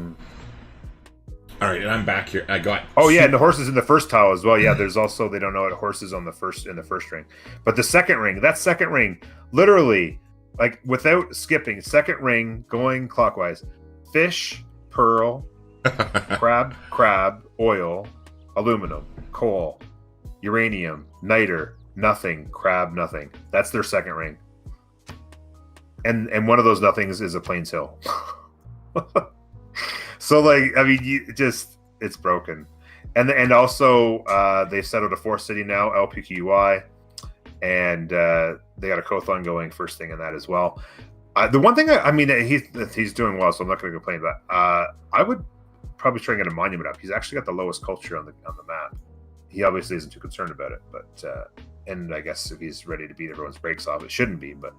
right, and I'm back here. I got. Oh yeah, and the horses in the first tile as well. Yeah, there's also, they don't know it, horses on the first ring, but the second ring, literally, without skipping, second ring going clockwise: fish, pearl, crab, oil, aluminum, coal, uranium, niter, nothing, crab, nothing. That's their second ring, and one of those nothings is a Plains Hill. So it's broken. And also they settled a 4th city now, LPQI, and they got a Kothon going first thing in that as well. The one thing he's doing well, so I'm not going to complain about. I would probably try and get a monument up. He's actually got the lowest culture on the map. He obviously isn't too concerned about it, but and I guess if he's ready to beat everyone's brakes off, it shouldn't be. But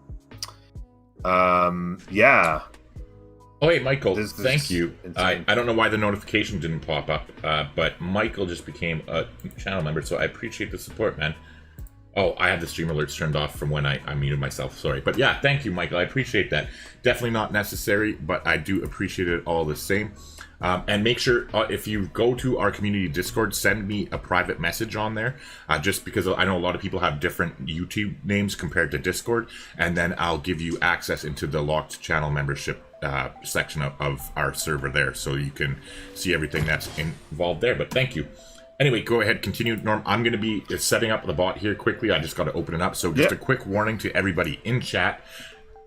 yeah. Oh, hey, Michael, thank you. I don't know why the notification didn't pop up, but Michael just became a channel member, so I appreciate the support, man. Oh, I had the stream alerts turned off from when I muted myself, sorry. But yeah, thank you, Michael, I appreciate that. Definitely not necessary, but I do appreciate it all the same. And make sure, if you go to our community Discord, send me a private message on there, just because I know a lot of people have different YouTube names compared to Discord, and then I'll give you access into the locked channel membership section of our server there, so you can see everything that's involved there. But thank you. Anyway, go ahead, continue. Norm, I'm going to be setting up the bot here quickly. I just got to open it up. So just a quick warning to everybody in chat.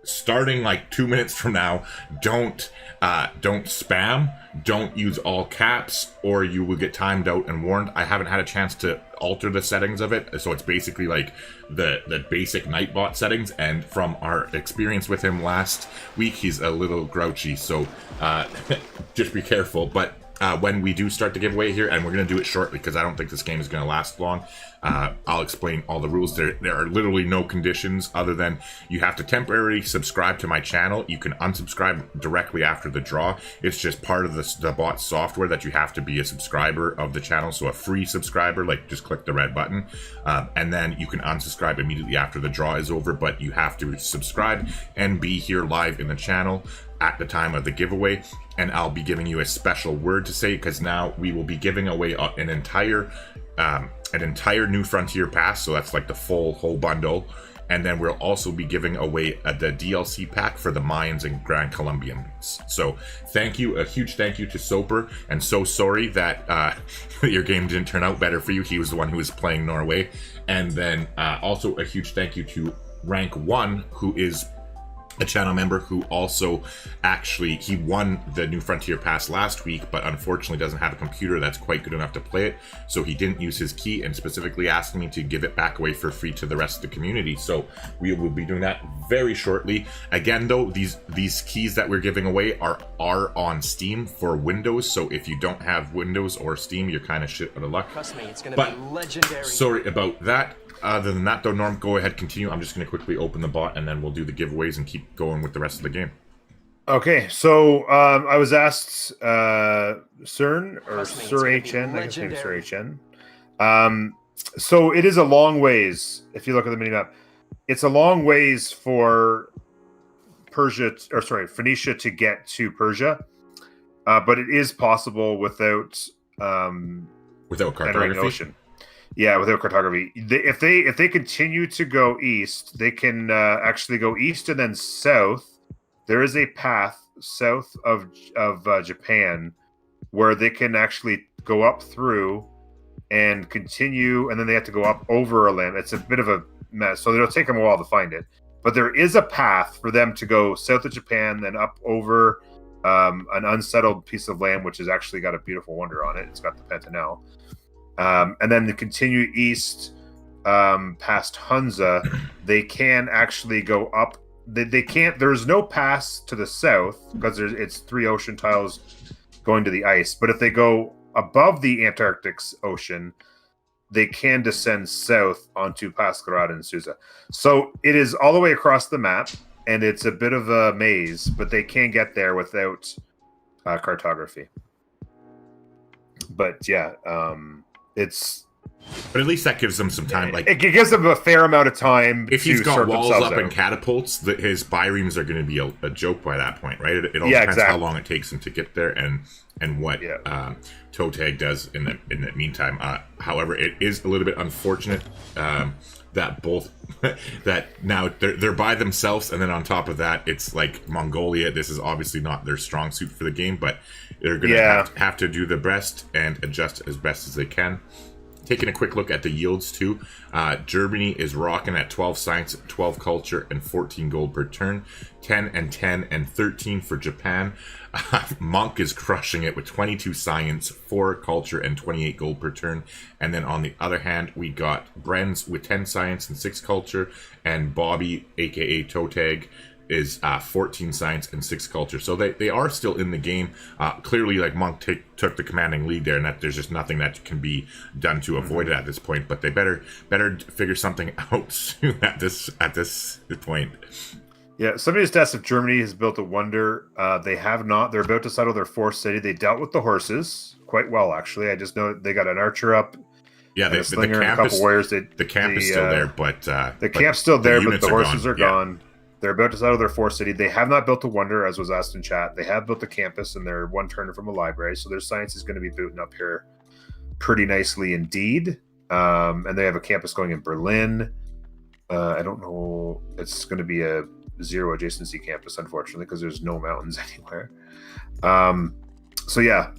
Starting 2 minutes from now, don't spam, don't use all caps, or you will get timed out and warned. I haven't had a chance to alter the settings of it, so it's basically the basic Nightbot settings, and from our experience with him last week, he's a little grouchy, so just be careful. But when we do start the giveaway here, and we're going to do it shortly because I don't think this game is going to last long, I'll explain all the rules. There are literally no conditions other than you have to temporarily subscribe to my channel. You can unsubscribe directly after the draw. It's just part of the bot software that you have to be a subscriber of the channel. So a free subscriber, like just click the red button, and then you can unsubscribe immediately after the draw is over, but you have to subscribe and be here live in the channel at the time of the giveaway. And I'll be giving you a special word to say, because now we will be giving away an entire New Frontier pass. So that's like the whole bundle. And then we'll also be giving away the DLC pack for the Mayans and Grand Colombians. So thank you, a huge thank you to Soper, and so sorry that your game didn't turn out better for you. He was the one who was playing Norway. And then also a huge thank you to Rank 1, who is a channel member who also he won the New Frontier Pass last week, but unfortunately doesn't have a computer that's quite good enough to play it, so he didn't use his key and specifically asked me to give it back away for free to the rest of the community. So we will be doing that very shortly. Again though, these keys that we're giving away are on Steam for Windows, so if you don't have Windows or Steam, you're kind of shit out of luck. Trust me, it's gonna be legendary. Sorry about that. Other than that, though, Norm, go ahead, continue. I'm just going to quickly open the bot, and then we'll do the giveaways and keep going with the rest of the game. Okay, so I was asked CERN or SirHN, I guess maybe SirHN. So it is a long ways, if you look at the mini-map. It's a long ways for Phoenicia to get to Persia, but it is possible without cartography. Ocean. Yeah, without cartography. If they continue to go east, they can actually go east and then south. There is a path south of Japan where they can actually go up through and continue, and then they have to go up over a land. It's a bit of a mess, so it'll take them a while to find it. But there is a path for them to go south of Japan, then up over an unsettled piece of land, which has actually got a beautiful wonder on it. It's got the Pantheon. And then to continue east past Hunza, they can actually go up. They can't. There's no pass to the south because it's 3 ocean tiles going to the ice. But if they go above the Antarctic Ocean, they can descend south onto Pascarad and Susa. So it is all the way across the map, and it's a bit of a maze, but they can get there without cartography. But yeah, But at least that gives them some time. Like, it gives them a fair amount of time. If he's got walls up and catapults, his biremes are going to be a joke by that point, right? It all depends how long it takes him to get there and what toe tag does in the meantime. However, it is a little bit unfortunate that both that now they're by themselves, and then on top of that, it's like Mongolia. This is obviously not their strong suit for the game, but they're going to have to do their best and adjust as best as they can. Taking a quick look at the yields too, Germany is rocking at 12 science, 12 culture, and 14 gold per turn. 10 and 10 and 13 for Japan. Monk is crushing it with 22 science, 4 culture, and 28 gold per turn. And then on the other hand, we got Brenz with 10 science and 6 culture, and Bobby, aka Toe Tag, is 14 science and 6 culture. So they are still in the game. Clearly, like, Monk took the commanding lead there, and that there's just nothing that can be done to avoid it at this point. But they better figure something out soon at this point. Yeah, somebody just asked if Germany has built a wonder. They have not. They're about to settle their fourth city. They dealt with the horses quite well, actually. I just know they got an archer up. Yeah, the camp is warriors. The camp is still there, but the camp's still there, but the horses are gone. They're about to settle their fourth city. They have not built a wonder, as was asked in chat. They have built a campus, and they're one turner from a library, so their science is going to be booting up here pretty nicely indeed. And they have a campus going in Berlin. I don't know. It's going to be a 0 adjacency campus, unfortunately, because there's no mountains anywhere. So yeah,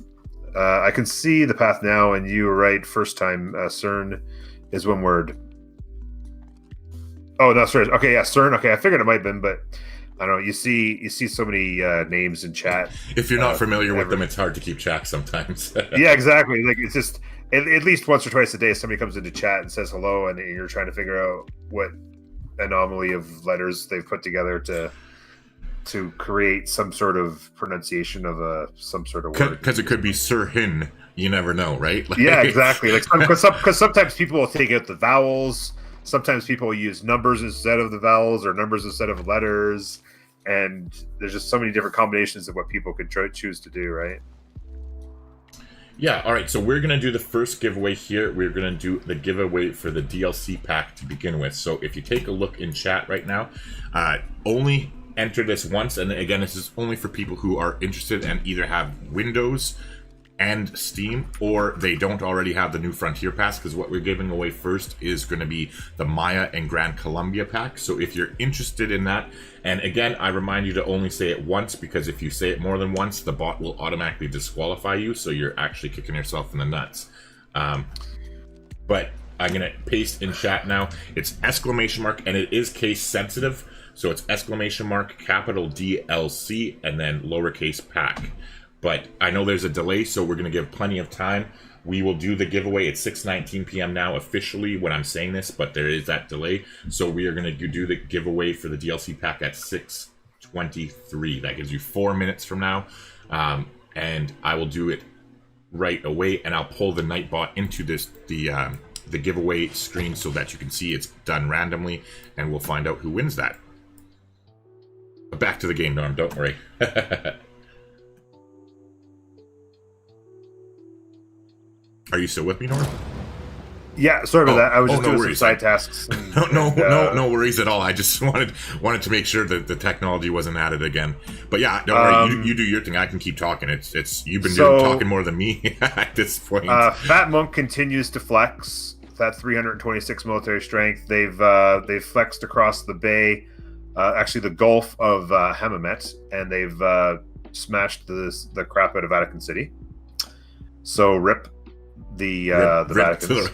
I can see the path now, and you were right. First time, CERN is one word. Oh no, sorry. Okay, yeah, CERN. Okay, I figured it might have been, but I don't know. You see so many names in chat. If you're not familiar with them, it's hard to keep track sometimes. Yeah, exactly. Like, it's just at least once or twice a day, somebody comes into chat and says hello, and you're trying to figure out what anomaly of letters they've put together to create some sort of pronunciation of some sort of word. Because it could be Sirhin, you never know, right? Like, Yeah, exactly. Like because sometimes people will take out the vowels. Sometimes people will use numbers instead of the vowels or numbers instead of letters. And there's just so many different combinations of what people could choose to do, right? Yeah, all right, so we're going to do the first giveaway here. We're going to do the giveaway for the DLC pack to begin with. So if you take a look in chat right now, only enter this once. And again, this is only for people who are interested and either have Windows and Steam, or they don't already have the New Frontier Pass, because what we're giving away first is going to be the Maya and Grand Columbia pack. So if you're interested in that, and again, I remind you to only say it once, because if you say it more than once, the bot will automatically disqualify you, so you're actually kicking yourself in the nuts. But I'm going to paste in chat now. It's exclamation mark, and it is case sensitive, so it's exclamation mark, capital DLC, and then lowercase pack. But I know there's a delay, so we're going to give plenty of time. We will do the giveaway at 6:19 p.m. now officially when I'm saying this, but there is that delay. So we are going to do the giveaway for the DLC pack at 6:23. That gives you 4 minutes from now. And I will do it right away, and I'll pull the Nightbot into the giveaway screen so that you can see it's done randomly, and we'll find out who wins that. But back to the game, Norm, don't worry. Are you still with me, Norm? Yeah, sorry about that. I was just doing worries. some side tasks. And, no worries at all. I just wanted to make sure that the technology wasn't added again. But yeah, don't worry. You do your thing. I can keep talking. It's you've been talking more than me at this point. Fat Monk continues to flex. That 326 military strength. They've flexed across the bay, actually the Gulf of Hammamet, and they've smashed the crap out of Vatican City. So rip the Vatican.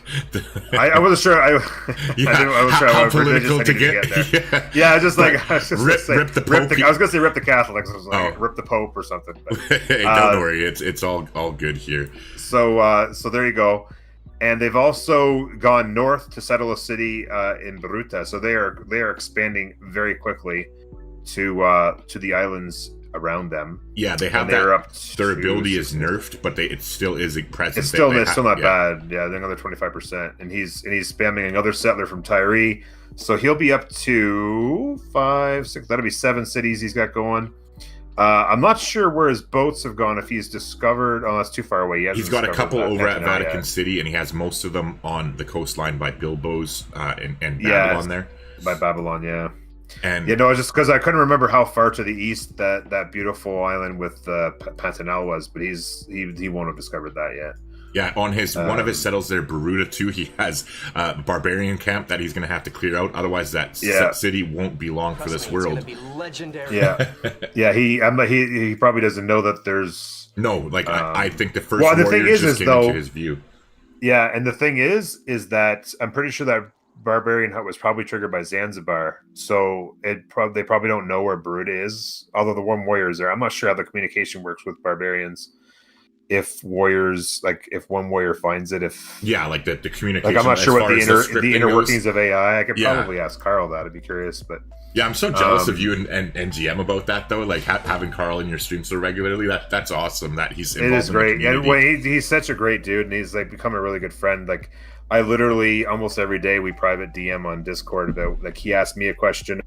I wasn't sure. I wasn't sure how political to get there. Yeah, just like I was just rip the Pope. I was going to say rip the Catholics. I was like rip the Pope or something. But, hey, don't worry. It's all good here. So there you go. And they've also gone north to settle a city in Beruta. So they are expanding very quickly to the islands around them. Yeah, they have that. Their ability is nerfed, but it still is a presence. It's still not bad. Yeah, they're another 25%, and he's spamming another settler from Tyree, so he'll be up to 5, 6. That'll be 7 cities he's got going. I'm not sure where his boats have gone. If he's discovered, that's too far away. He's got a couple over at Vatican City, and he has most of them on the coastline by Bilbo's and Babylon there. By Babylon, yeah. And just because I couldn't remember how far to the east that beautiful island with Pantheon was, but he won't have discovered that yet. Yeah, on one of his settles there, Beruta too, he has a barbarian camp that he's going to have to clear out. Otherwise, that city won't be long for this world. It's gonna be legendary. Yeah. He probably doesn't know that there's I think the first warrior just came into his view. Yeah, and the thing is that I'm pretty sure that Barbarian Hut was probably triggered by Zanzibar, so they probably don't know where Beruta is. Although the one warrior is there, I'm not sure how the communication works with barbarians. If one warrior finds it, the communication. I'm not sure what the inner workings of AI. I could probably ask Carl that. I'd be curious, but yeah, I'm so jealous of you and GM about that though. Like having Carl in your stream so regularly, that's awesome. That he's involved. It is great, and he's such a great dude, and he's become a really good friend. I literally almost every day we private DM on Discord about he asked me a question.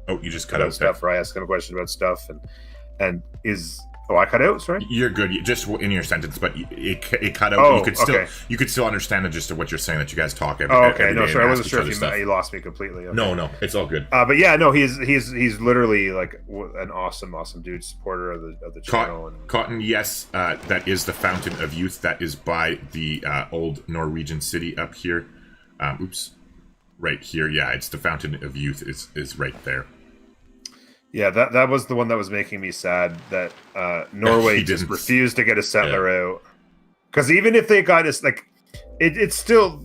Oh, you just cut out stuff. Or I asked him a question about stuff, and I cut out. Sorry, you're good. Just in your sentence, but it cut out. You could still understand the gist of what you're saying that you guys talk every day. No, sorry, I wasn't sure if you lost me completely. Okay. No, it's all good. But yeah, no, he's literally an awesome dude, supporter of the channel. Cotton, yes, that is the Fountain of Youth. That is by the old Norwegian city up here. Right here. Yeah, it's the Fountain of Youth is right there. Yeah, that was the one that was making me sad that Norway just refused to get a settler out. Because even if they got us, it's still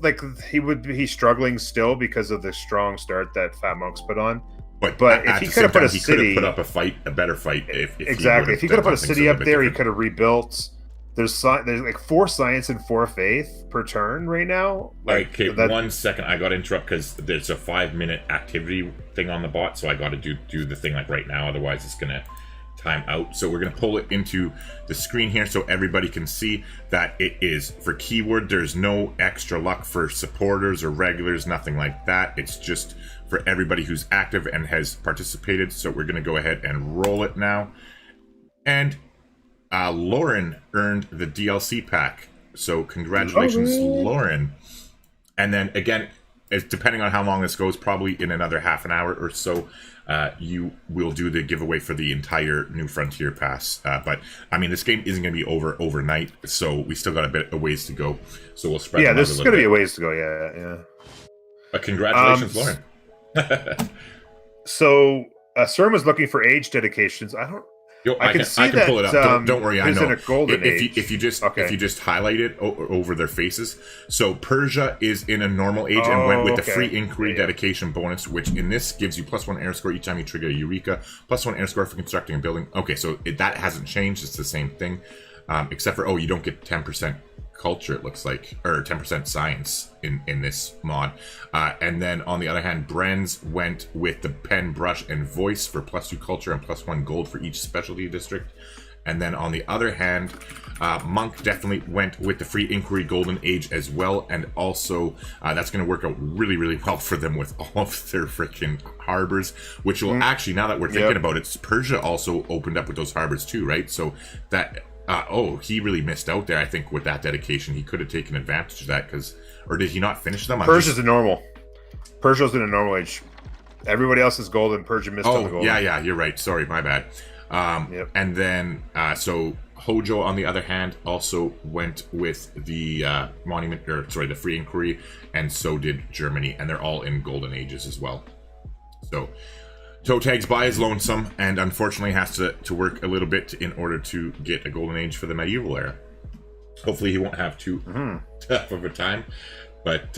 he's struggling still because of the strong start that Fat Monk's put on. But if he could have put a city, put up a better fight. If he could have put a city up there, he could have rebuilt. There's 4 science and 4 faith per turn right now. Okay, 1 second. I got to interrupt because there's a 5-minute activity thing on the bot, so I got to do the thing right now. Otherwise, it's gonna time out. So we're going to pull it into the screen here so everybody can see that it is for keyword. There's no extra luck for supporters or regulars, nothing like that. It's just for everybody who's active and has participated. So we're going to go ahead and roll it now. And Lauren earned the DLC pack. So congratulations, Lauren. And then again, depending on how long this goes, probably in another half an hour or so, you will do the giveaway for the entire New Frontier Pass. But I mean, this game isn't going to be over overnight, so we still got a bit of ways to go. So we'll spread. Yeah, there's going to be a ways to go. Yeah. But congratulations, Lauren. So Storm was looking for age dedications. I can pull it up. Don't worry, I know. In a golden age. If you just highlight it over their faces. So Persia is in a normal age and went with the free inquiry dedication bonus, which in this gives you +1 air score each time you trigger a Eureka, +1 air score for constructing a building. Okay, so that hasn't changed. It's the same thing, except for you don't get 10% culture, it looks like, or 10% science in this mod. And then on the other hand, Brenz went with the pen, brush, and voice for +2 culture and +1 gold for each specialty district. And then on the other hand, Monk definitely went with the free inquiry golden age as well, and also that's going to work out really, really well for them with all of their freaking harbors, which will actually, now that we're thinking about it, Persia also opened up with those harbors too, right? So that he really missed out there. I think with that dedication, he could have taken advantage of that, or did he not finish them? Persia's a normal. Persia's in a normal age. Everybody else is golden. Persia missed on the golden. Yeah, you're right. Sorry, my bad. And then, so Hojo, on the other hand, also went with the the free inquiry, and so did Germany, and they're all in golden ages as well. So Toe Tags by is lonesome, and unfortunately has to work a little bit in order to get a golden age for the medieval era. Hopefully he won't have too tough of a time, but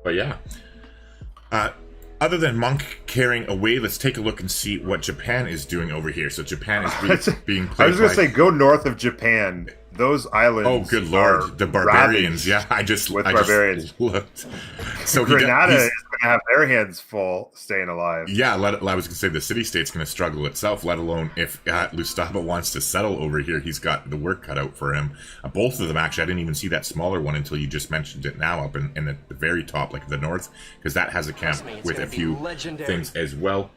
yeah. Other than Monk carrying away, let's take a look and see what Japan is doing over here. So Japan is being played. I was going to say, go north of Japan. Those islands. Oh, good lord! The Barbarians. Yeah, I just looked. So Grenada is going to have their hands full staying alive. Yeah, I was going to say the city-state's going to struggle itself. Let alone if Lustaba wants to settle over here, he's got the work cut out for him. Both of them actually. I didn't even see that smaller one until you just mentioned it now, up in the very top, like the north, because that has a camp with a few things as well.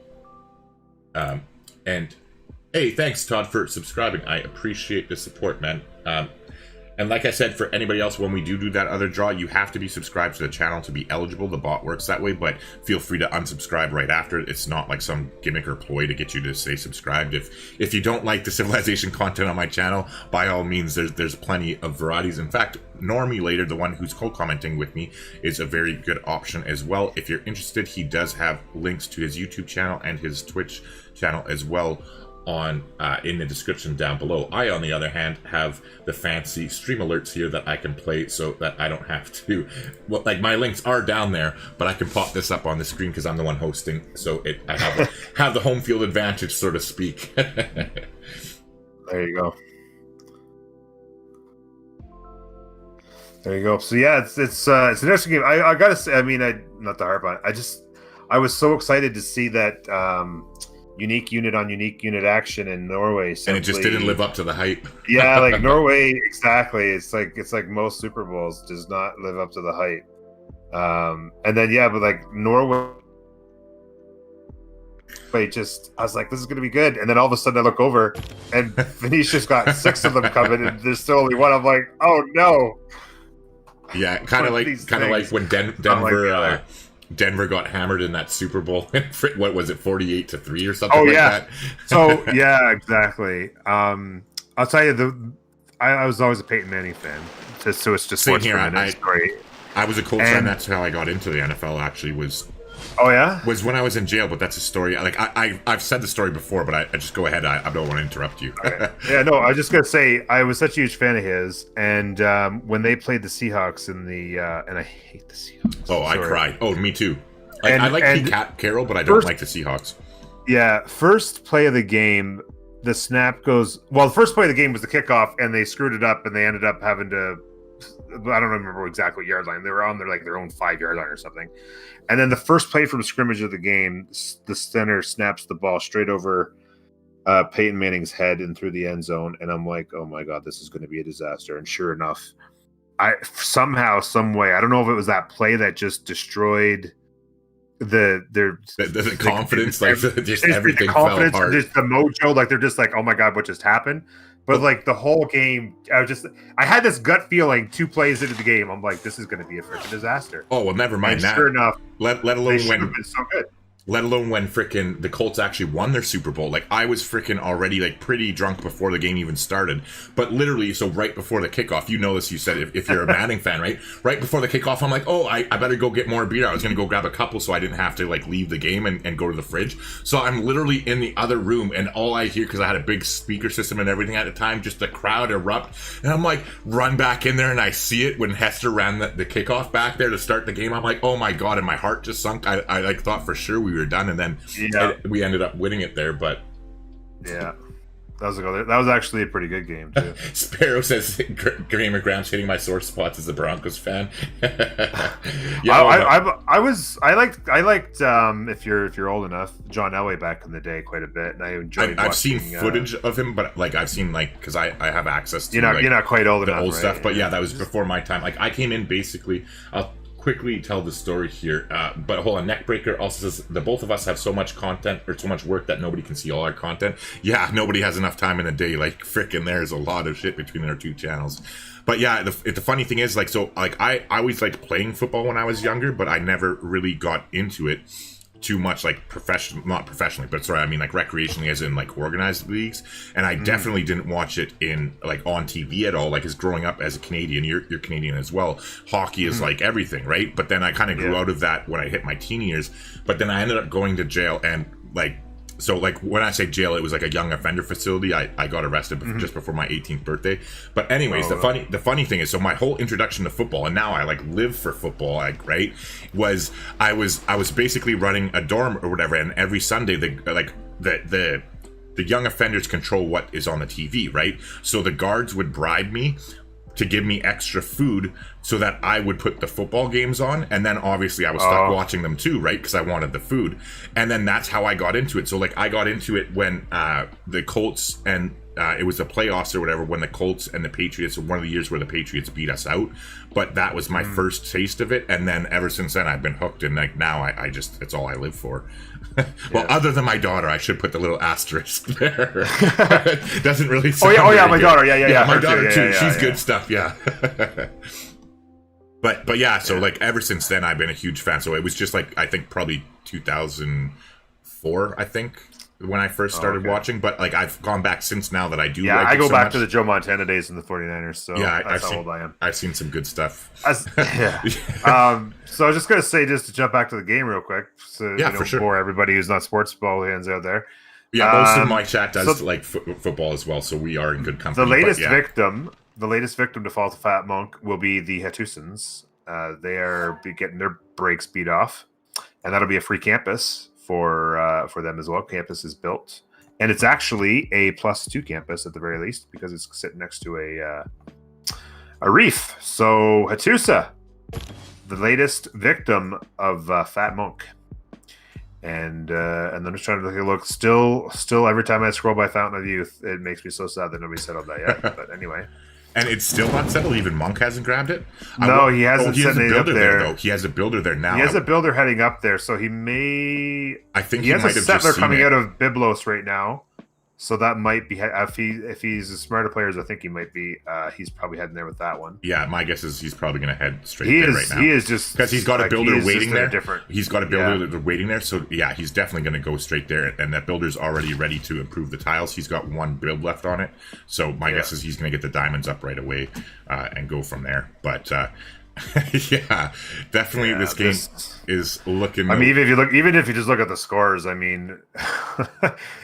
And hey, thanks, Todd, for subscribing. I appreciate the support, man. And like I said, for anybody else, when we do that other draw, you have to be subscribed to the channel to be eligible. The bot works that way, but feel free to unsubscribe right after. It's not like some gimmick or ploy to get you to stay subscribed. If you don't like the Civilization content on my channel, by all means, there's plenty of varieties. In fact, Normul8or, the one who's co-commenting with me, is a very good option as well. If you're interested, he does have links to his YouTube channel and his Twitch channel as well on in the description down below. I, on the other hand, have the fancy stream alerts here that I can play so that I don't have to, well, like, my links are down there, but I can pop this up on the screen because I'm the one hosting, so I have the home field advantage, so to speak. There you go. There you go. So yeah, it's an interesting game. I gotta say, I mean, not to harp on it, I was so excited to see that unique unit on unique unit action in Norway, and it just didn't live up to the hype. Yeah, like Norway, exactly. It's like most Super Bowls does not live up to the hype. And then but like Norway, I was like, this is gonna be good. And then all of a sudden I look over, and Venetia's got 6 of them coming, and there's still only one. I'm like, oh no. Yeah, kind of like when Denver. Denver got hammered in that Super Bowl. What was it, 48-3 or something like that? So yeah, exactly. I'll tell you, I was always a Peyton Manning fan. So it's just same here. I was a Colts fan. That's how I got into the NFL. Actually, was when I was in jail. But that's a story. Like I've said the story before, but I just go ahead. I don't want to interrupt you. Okay. Yeah, no. I was just gonna say I was such a huge fan of his, and when they played the Seahawks in the and I hate the Seahawks. Oh, I cried. Oh, me too. I like Pete Carroll, but I don't like the Seahawks. Yeah, first play of the game, the snap goes. Well, the first play of the game was the kickoff, and they screwed it up, and they ended up having to I don't remember exactly what yard line. They were on their own 5-yard line or something. And then the first play from scrimmage of the game, the center snaps the ball straight over Peyton Manning's head and through the end zone. And I'm like, oh my God, this is going to be a disaster. And sure enough, somehow, some way, I don't know if it was that play that just destroyed the confidence, just everything the confidence, fell apart. just the mojo, like they're just like, oh my God, what just happened? But like the whole game, I had this gut feeling 2 plays into the game. I'm like, this is going to be a freaking disaster. Oh well, never mind and that. Sure enough, let alone they when been so good. Let alone when frickin' the Colts actually won their Super Bowl. Like, I was frickin' already, like, pretty drunk before the game even started. But literally, so right before the kickoff, you know this, you said, if you're a Manning fan, right? Right before the kickoff, I'm like, oh, I better go get more beer. I was going to go grab a couple so I didn't have to, like, leave the game and go to the fridge. So I'm literally in the other room, and all I hear, because I had a big speaker system and everything at the time, just the crowd erupt. And I'm like, run back in there, and I see it when Hester ran the kickoff back there to start the game. I'm like, oh my God, and my heart just sunk. I like, thought for sure we were done, and then we ended up winning it there, but yeah, that was actually a pretty good game too. Sparrow says Gamer Grampz hitting my sore spots as a Broncos fan. I liked if you're old enough, John Elway back in the day quite a bit, and I enjoyed. I've seen footage of him, but like I've seen because I have access to you're not quite old the enough, old right? stuff, but yeah, that was before my time. Like I came in basically. I'll quickly tell the story here, but hold on. Neckbreaker also says the both of us have so much content or so much work that nobody can see all our content. Yeah, nobody has enough time in a day. Like frickin', there's a lot of shit between our 2 channels. But yeah, the funny thing is, like, so like I always liked playing football when I was younger, but I never really got into it too much, like not professionally, but sorry, I mean like recreationally, as in like organized leagues. And I definitely didn't watch it in like on TV at all. Like as growing up as a Canadian, you're Canadian as well. Hockey is like everything, right? But then I kind of grew out of that when I hit my teen years. But then I ended up going to jail, and like. So, like, when I say jail, it was like a young offender facility. I got arrested just before my 18th birthday. But anyways, the funny thing is, so my whole introduction to football, and now I like live for football, like, right? I was basically running a dorm or whatever, and every Sunday the young offenders control what is on the TV, right? So the guards would bribe me to give me extra food so that I would put the football games on, and then obviously I was stuck watching them too, right? Because I wanted the food, and then that's how I got into it. So like I got into it when the Colts and it was the playoffs or whatever, when the Colts and the Patriots, one of the years where the Patriots beat us out. But that was my first taste of it, and then ever since then I've been hooked, and like now I just it's all I live for. Well, other than my daughter, I should put the little asterisk there. Doesn't really. My daughter. Yeah, my daughter too. Yeah, She's good stuff. Yeah. But yeah, so like ever since then, I've been a huge fan. So it was just like I think probably 2004, I think, when I first started watching. But like I've gone back since now that I do. Yeah, like I go back much. to the Joe Montana days in the 49ers. So yeah, that's how old I am. I've seen some good stuff. So I was just gonna say, just to jump back to the game real quick, so for sure. For everybody who's not sports ball fans out there. Yeah, most of my chat does like football as well, so we are in good company. The latest victim to fall to Fat Monk will be the Hattusans. They are getting their breaks beat off, and that'll be a free campus for them as well. Campus is built, and it's actually a +2 campus at the very least because it's sitting next to a reef. So Hattusa, the latest victim of Fat Monk. And I'm just trying to look. Still, every time I scroll by Fountain of Youth, it makes me so sad that nobody settled that yet. But anyway, and it's still not settled. Even Monk hasn't grabbed it. No, he hasn't. He has a set it builder up there, though. He has a builder there now. He has a builder heading up there, so he may. I think he has might a have settler just coming seen out of Byblos right now. So that might be if he's a smarter player, I think he might be. He's probably heading there with that one. Yeah, my guess is he's probably going to head straight there right now. He is just because he's got a builder waiting there. He's got a builder waiting there. So yeah, he's definitely going to go straight there. And that builder's already ready to improve the tiles. He's got one build left on it. So my guess is he's going to get the diamonds up right away and go from there. But yeah, definitely this game is looking. I mean, even if you just look at the scores, I mean,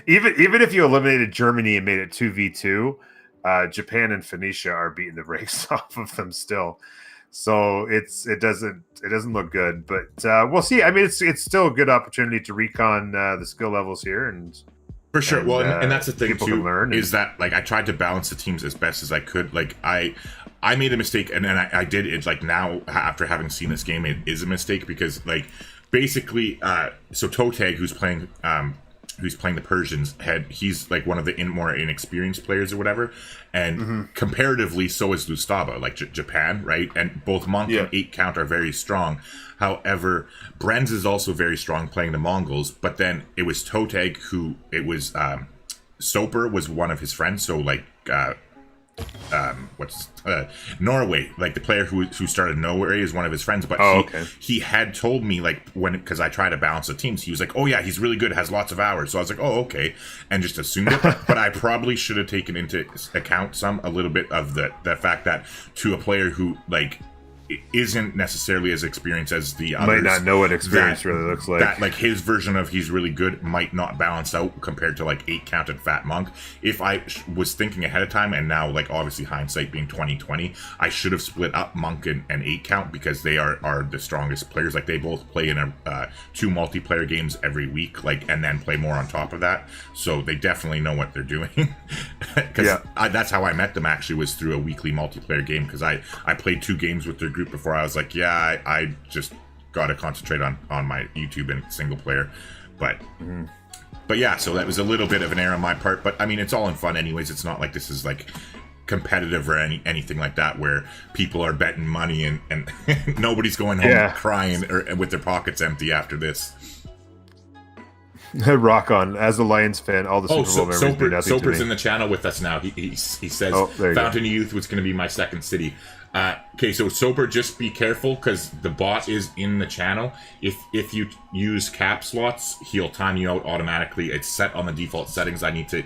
even if you eliminated Germany and made it 2v2, Japan and Phoenicia are beating the brakes off of them still. So it doesn't look good, but we'll see. I mean, it's still a good opportunity to recon the skill levels here, and for sure. Well, and that's the thing too, learn is that like I tried to balance the teams as best as I could. Like I made a mistake, and then I did it like now after having seen this game, it is a mistake because like basically, so Toteg, who's playing the Persians, he's like one of the more inexperienced players or whatever, and comparatively, so is Lustaba, like Japan, right? And both Monk and 8 count are very strong. However, Brenz is also very strong playing the Mongols, but then it was Toteg who it was. Soper was one of his friends, so like. Norway, like the player who started Norway is one of his friends, but he had told me like because I tried to balance the teams, he was like, oh yeah, he's really good, has lots of hours. So I was like, oh okay, and just assumed it. But I probably should have taken into account a little bit of the fact that to a player who like isn't necessarily as experienced as the others, might not know what experience really looks like. That like his version of he's really good might not balance out compared to like 8 counted Fat Monk. If I was thinking ahead of time, and now like obviously hindsight being 2020, I should have split up Monk and 8 count because they are the strongest players. Like they both play in 2 multiplayer games every week, like and then play more on top of that. So they definitely know what they're doing. Because that's how I met them. Actually, was through a weekly multiplayer game because I played 2 games with their group before. I was like, yeah, I just got to concentrate on my YouTube and single player, but yeah, so that was a little bit of an error on my part, but I mean it's all in fun anyways. It's not like this is like competitive or anything like that where people are betting money and nobody's going home crying or with their pockets empty after this. Rock on. As a Lions fan, all the Super Bowl memories mean nothing to me. Soper's in the channel with us now. He says Fountain Youth was going to be my second city. Okay, so Soper, just be careful because the bot is in the channel. If you use caps locks, he'll time you out automatically. It's set on the default settings. I need to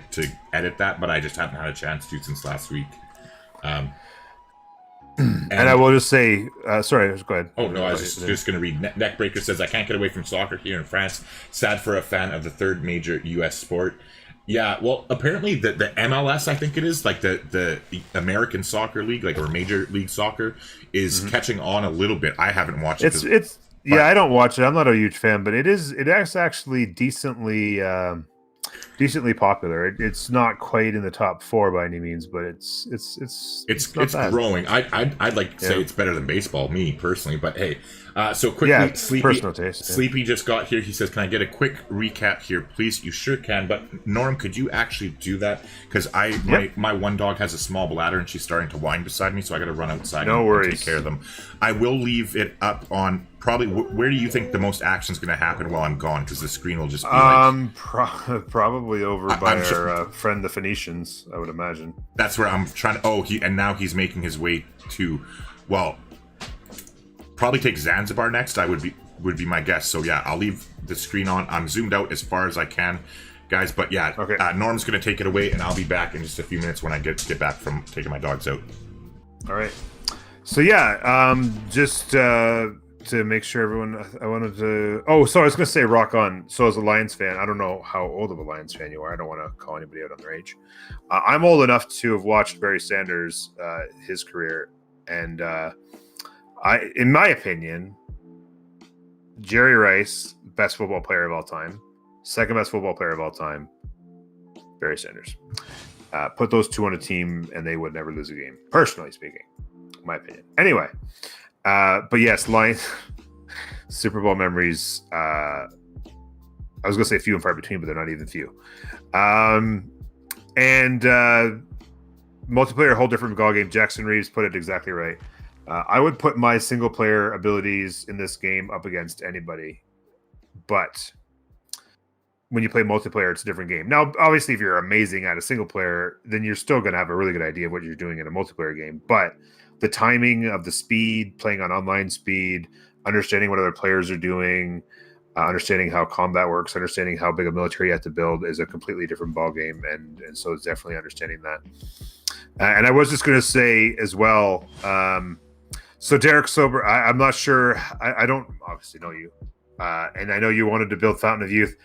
edit that, but I just haven't had a chance to since last week. And I will just say, sorry, go ahead. Oh, no, I was just going to read. Neckbreaker says, I can't get away from soccer here in France. Sad for a fan of the third major U.S. sport. Yeah, well, apparently the MLS, I think it is, like the American Soccer League, like or Major League Soccer, is catching on a little bit. I haven't watched it. I don't watch it. I'm not a huge fan, but it is actually decently popular. It's not quite in the top 4 by any means, but it's growing. I'd like to say it's better than baseball, me personally, but hey. So quickly, personal taste. Sleepy just got here. He says, "Can I get a quick recap here, please?" You sure can, but Norm, could you actually do that? Because my one dog has a small bladder and she's starting to whine beside me, so I got to run outside and take care of them. I will leave it up on probably. Where do you think the most action is going to happen while I'm gone? Because the screen will just be probably over by our friend the Phoenicians, I would imagine. That's where I'm trying to. And now he's making his way to. Well. Probably take Zanzibar next. I would be my guess. So yeah, I'll leave the screen on. I'm zoomed out as far as I can, guys. But yeah, Norm's gonna take it away, and I'll be back in just a few minutes when I get back from taking my dogs out. All right. So yeah, just to make sure everyone, I wanted to. Oh, so I was gonna say rock on. So as a Lions fan, I don't know how old of a Lions fan you are. I don't want to call anybody out on their age. I'm old enough to have watched Barry Sanders, his career, and. In my opinion, Jerry Rice, best football player of all time. Second best football player of all time, Barry Sanders. Put those 2 on a team and they would never lose a game, personally speaking, in my opinion. Anyway, but yes, Lions, Super Bowl memories, I was going to say few and far between, but they're not even few. And multiplayer, a whole different ball game. Jackson Reeves put it exactly right. I would put my single player abilities in this game up against anybody, but when you play multiplayer, it's a different game. Now, obviously, if you're amazing at a single player, then you're still going to have a really good idea of what you're doing in a multiplayer game. But the timing of the speed, playing on online speed, understanding what other players are doing, understanding how combat works, understanding how big a military you have to build is a completely different ball game, and so it's definitely understanding that. And I was just going to say as well. So Derek Sober, I'm not sure. I don't obviously know you, and I know you wanted to build Fountain of Youth.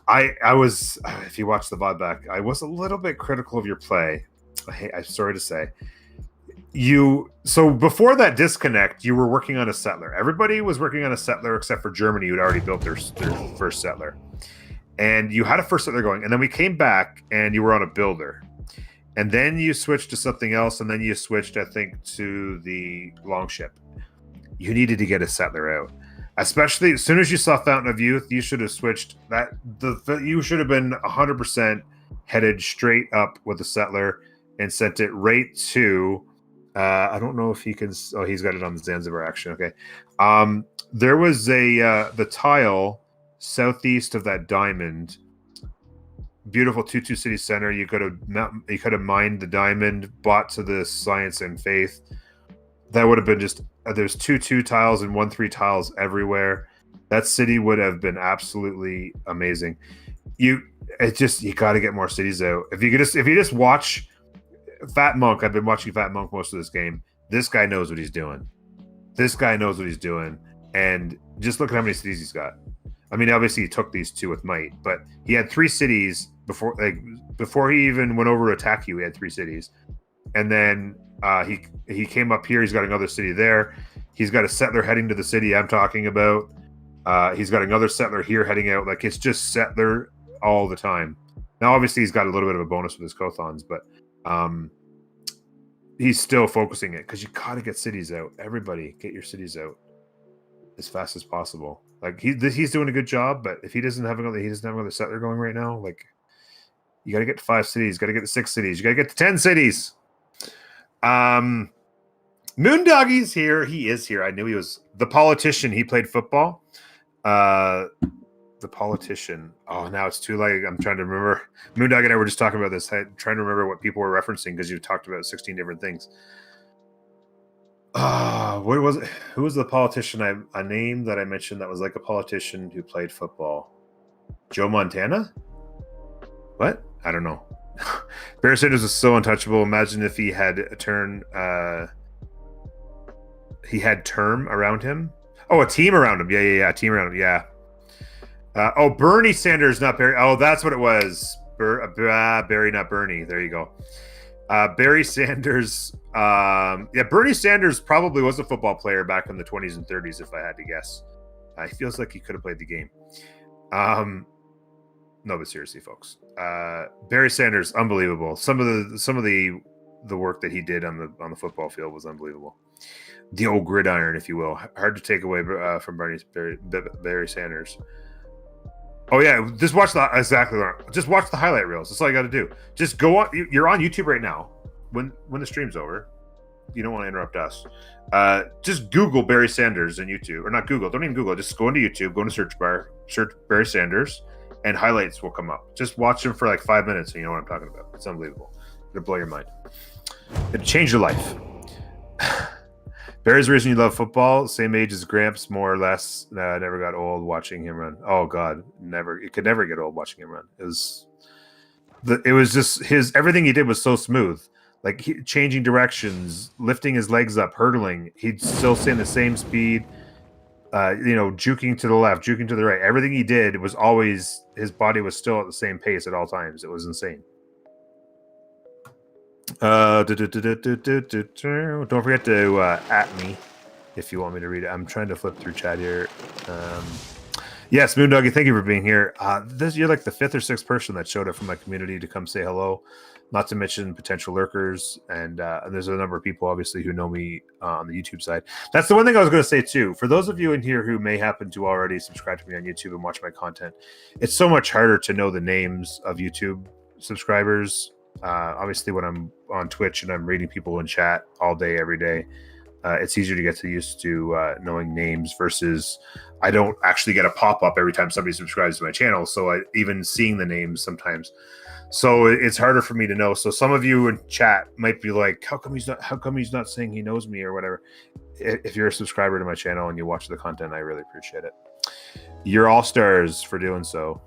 I was, if you watch the VOD back, I was a little bit critical of your play. I'm sorry to say. So before that disconnect, you were working on a settler. Everybody was working on a settler except for Germany, who'd already built their first settler. And you had a first settler going, and then we came back, and you were on a builder. and then you switched to something else, and then you switched, I think, to the longship. You needed to get a settler out, especially as soon as you saw Fountain of Youth. You should have switched that. You should have been 100% headed straight up with the settler and sent it right to. I don't know if he can. Oh, he's got it on the Zanzibar action. Okay, there was the tile southeast of that diamond. Beautiful 2-2 city center. You could have mined the diamond, bought to the Science and Faith. That would have been just there's 2-2 tiles and 1-3 tiles everywhere. That city would have been absolutely amazing. You got to get more cities out. If you just watch Fat Monk, I've been watching Fat Monk most of this game. This guy knows what he's doing. And just look at how many cities he's got. I mean, obviously he took these 2 with might, but he had 3 cities before he even went over to attack you. He had 3 cities, and then he came up here. He's got another city there. He's got a settler heading to the city I'm talking about. He's got another settler here heading out. Like, it's just settler all the time. Now, obviously, he's got a little bit of a bonus with his Kothons, but he's still focusing it because you got to get cities out. Everybody, get your cities out as fast as possible. Like, he's doing a good job, but if he doesn't have another settler going right now, like, you got to get to 5 cities, got to get to 6 cities, you got to get to 10 cities. Moondoggy's here. He is here. I knew he was the politician. He played football. The politician. Oh, now it's too late. I'm trying to remember. Moondoggy and I were just talking about this. I'm trying to remember what people were referencing because you talked about 16 different things. What was it? Who was the politician? A name that I mentioned that was like a politician who played football. Joe Montana? What? I don't know. Barry Sanders is so untouchable. Imagine if he had a turn. He had term around him. Oh, a team around him. Yeah. A team around him. Yeah. Bernie Sanders, not Barry. Oh, that's what it was. Barry, not Bernie. There you go. Barry Sanders. Bernie Sanders probably was a football player back in the 20s and 30s, if I had to guess. He feels like he could have played the game. No, but seriously, folks. Barry Sanders, unbelievable. Some of the work that he did on the football field was unbelievable. The old gridiron, if you will. Hard to take away from Barry Sanders. Oh yeah, just watch just watch the highlight reels. That's all you got to do. Just go on. You're on YouTube right now. When the stream's over, you don't want to interrupt us. Just Google Barry Sanders in YouTube, or not Google. Don't even Google. Just go into YouTube, go into search bar, search Barry Sanders, and highlights will come up. Just watch them for like 5 minutes, and you know what I'm talking about. It's unbelievable. It'll blow your mind. It'll change your life. Barry's the reason you love football. Same age as Grampz, more or less. Never got old watching him run. Oh God, never. It could never get old watching him run. It was just his everything he did was so smooth. Like changing directions, lifting his legs up, hurdling. He'd still stay in the same speed. Juking to the left, juking to the right. Everything he did was always his body was still at the same pace at all times. It was insane. Don't forget to at me if you want me to read it. I'm trying to flip through chat here. Yes, Moondoggy, thank you for being here. You're like the 5th or 6th person that showed up from my community to come say hello. Not to mention potential lurkers, and there's a number of people obviously who know me on the YouTube side. That's the one thing I was going to say too. For those of you in here who may happen to already subscribe to me on YouTube and watch my content, it's so much harder to know the names of YouTube subscribers. Obviously, when I'm on Twitch and I'm reading people in chat all day, every day, it's easier to get used to knowing names versus I don't actually get a pop-up every time somebody subscribes to my channel. So even seeing the names sometimes. So it's harder for me to know. So some of you in chat might be like, how come he's not saying he knows me or whatever? If you're a subscriber to my channel and you watch the content, I really appreciate it. You're all stars for doing so.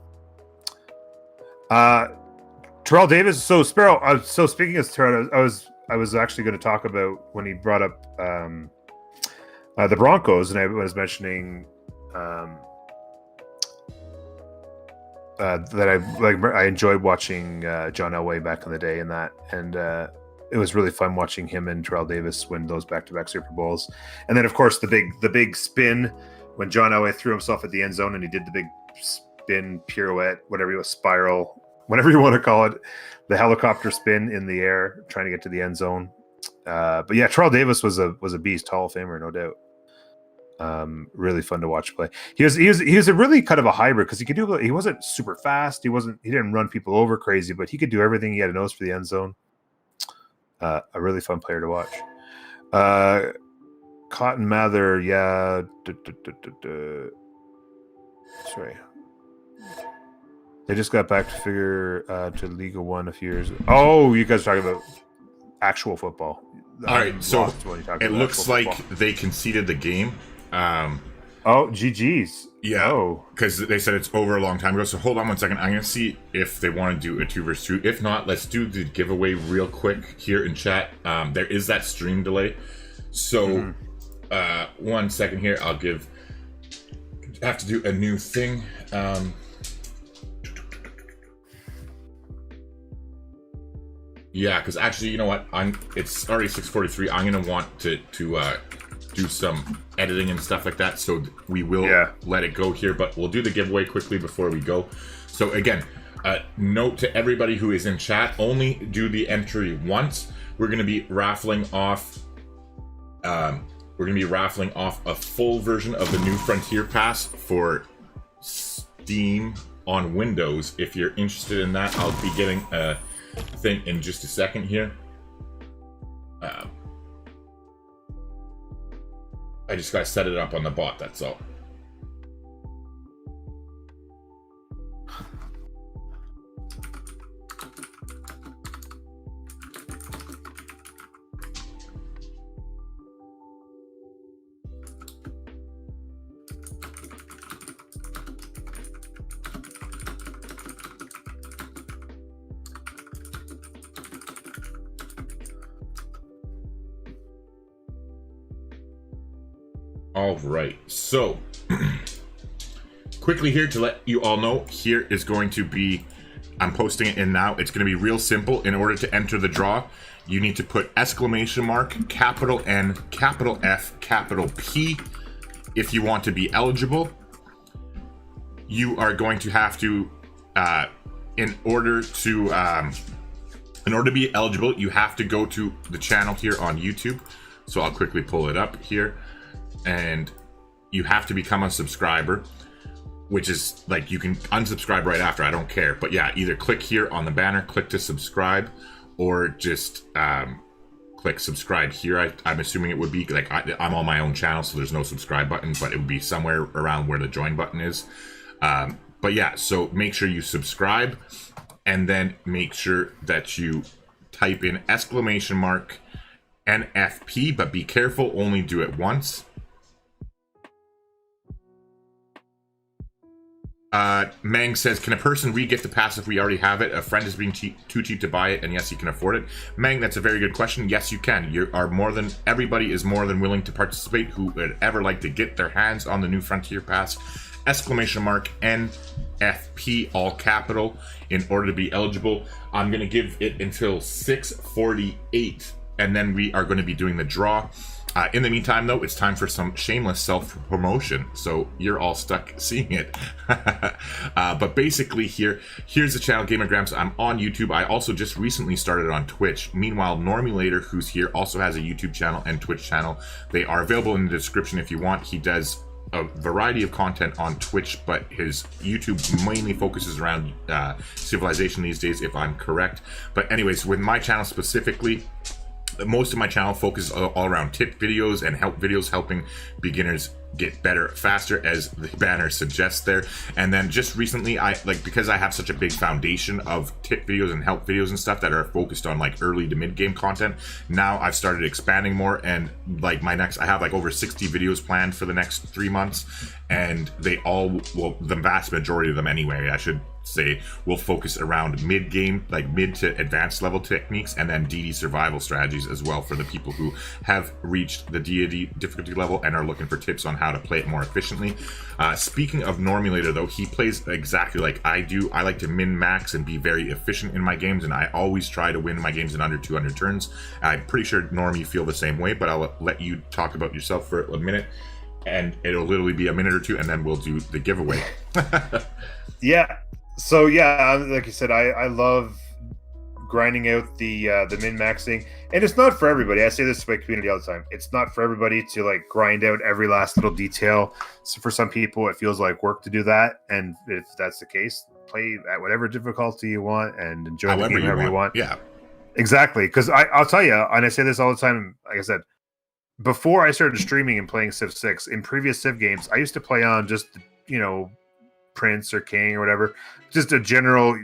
Terrell Davis. So Sparrow. So speaking of Terrell, I was actually going to talk about when he brought up the Broncos, and I was mentioning that I enjoyed watching John Elway back in the day, and it was really fun watching him and Terrell Davis win those back-to-back Super Bowls, and then of course the big spin when John Elway threw himself at the end zone and he did the big spin pirouette, whatever it was, spiral. whatever you want to call it, the helicopter spin in the air, trying to get to the end zone. But yeah, Terrell Davis was a beast, Hall of Famer, no doubt. Really fun to watch play. He was a really kind of a hybrid because he wasn't super fast. He didn't run people over crazy, but he could do everything. He had a nose for the end zone. A really fun player to watch. Cotton Mather, yeah. Sorry. They just got back to Liga 1 a few years ago. Oh, you guys are talking about actual football. All right, so it looks like they conceded the game. GG's. Yeah, because they said it's over a long time ago. So hold on one second. I'm going to see if they want to do a 2 versus 2. If not, let's do the giveaway real quick here in chat. There is that stream delay. So 1 second here. Have to do a new thing. Yeah, because actually, you know what? It's already 6:43. I'm going to want to do some editing and stuff like that, so we will let it go here, but we'll do the giveaway quickly before we go. So again, note to everybody who is in chat, only do the entry once. We're going to be raffling off a full version of the new Frontier Pass for Steam on Windows. If you're interested in that, I'll be getting a thing in just a second here. I just gotta set it up on the bot, that's all. All right, so quickly here to let you all know, here is going to be, I'm posting it in now. It's going to be real simple. In order to enter the draw, you need to put exclamation mark, capital N, capital F, capital P. If you want to be eligible, you are going to have to, in order to be eligible, you have to go to the channel here on YouTube. So I'll quickly pull it up here. And you have to become a subscriber, which is like, you can unsubscribe right after, I don't care. But yeah, either click here on the banner, click to subscribe, or just click subscribe here. I'm assuming it would be like, I'm on my own channel, so there's no subscribe button, but it would be somewhere around where the join button is. But yeah, so make sure you subscribe, and then make sure that you type in exclamation mark NFP, but be careful, only do it once. Mang says, can a person re-gift the pass if we already have it? A friend is being too cheap to buy it, and yes, you can afford it. Mang, that's a very good question. Yes, you can. Everybody is more than willing to participate who would ever like to get their hands on the new Frontier Pass. Exclamation mark NFP, all capital, in order to be eligible. I'm going to give it until 6:48, and then we are going to be doing the draw. In the meantime, though, it's time for some shameless self-promotion, so you're all stuck seeing it. But basically, here's the channel, Gamer Grampz. I'm on YouTube. I also just recently started on Twitch. Meanwhile, Normul8or, who's here, also has a YouTube channel and Twitch channel. They are available in the description if you want. He does a variety of content on Twitch, but his YouTube mainly focuses around Civilization these days, if I'm correct. But anyways, with my channel specifically, most of my channel focuses all around tip videos and help videos, helping beginners get better faster, as the banner suggests there. And then just recently, because I have such a big foundation of tip videos and help videos and stuff that are focused on like early to mid game content, now I've started expanding more, and like I have like over 60 videos planned for the next 3 months, and they all, well, the vast majority of them anyway, I should say, will focus around mid game, like mid to advanced level techniques, and then DD survival strategies as well, for the people who have reached the deity difficulty level and are looking for tips on how to play it more efficiently. Speaking of Normul8or, though, he plays exactly like I do. I like to min-max and be very efficient in my games, and I always try to win my games in under 200 turns. I'm pretty sure, Norm, you feel the same way, but I'll let you talk about yourself for a minute, and it'll literally be a minute or two, and then we'll do the giveaway. Yeah. So yeah, like you said, I love grinding out the min maxing, and it's not for everybody. I say this to my community all the time. It's not for everybody to like grind out every last little detail. So for some people, it feels like work to do that, and if that's the case, play at whatever difficulty you want and enjoy the game however you want. Yeah, exactly. Because I'll tell you, and I say this all the time. Like I said, before I started streaming and playing Civ 6, in previous Civ games, I used to play on just Prince or King or whatever, just a general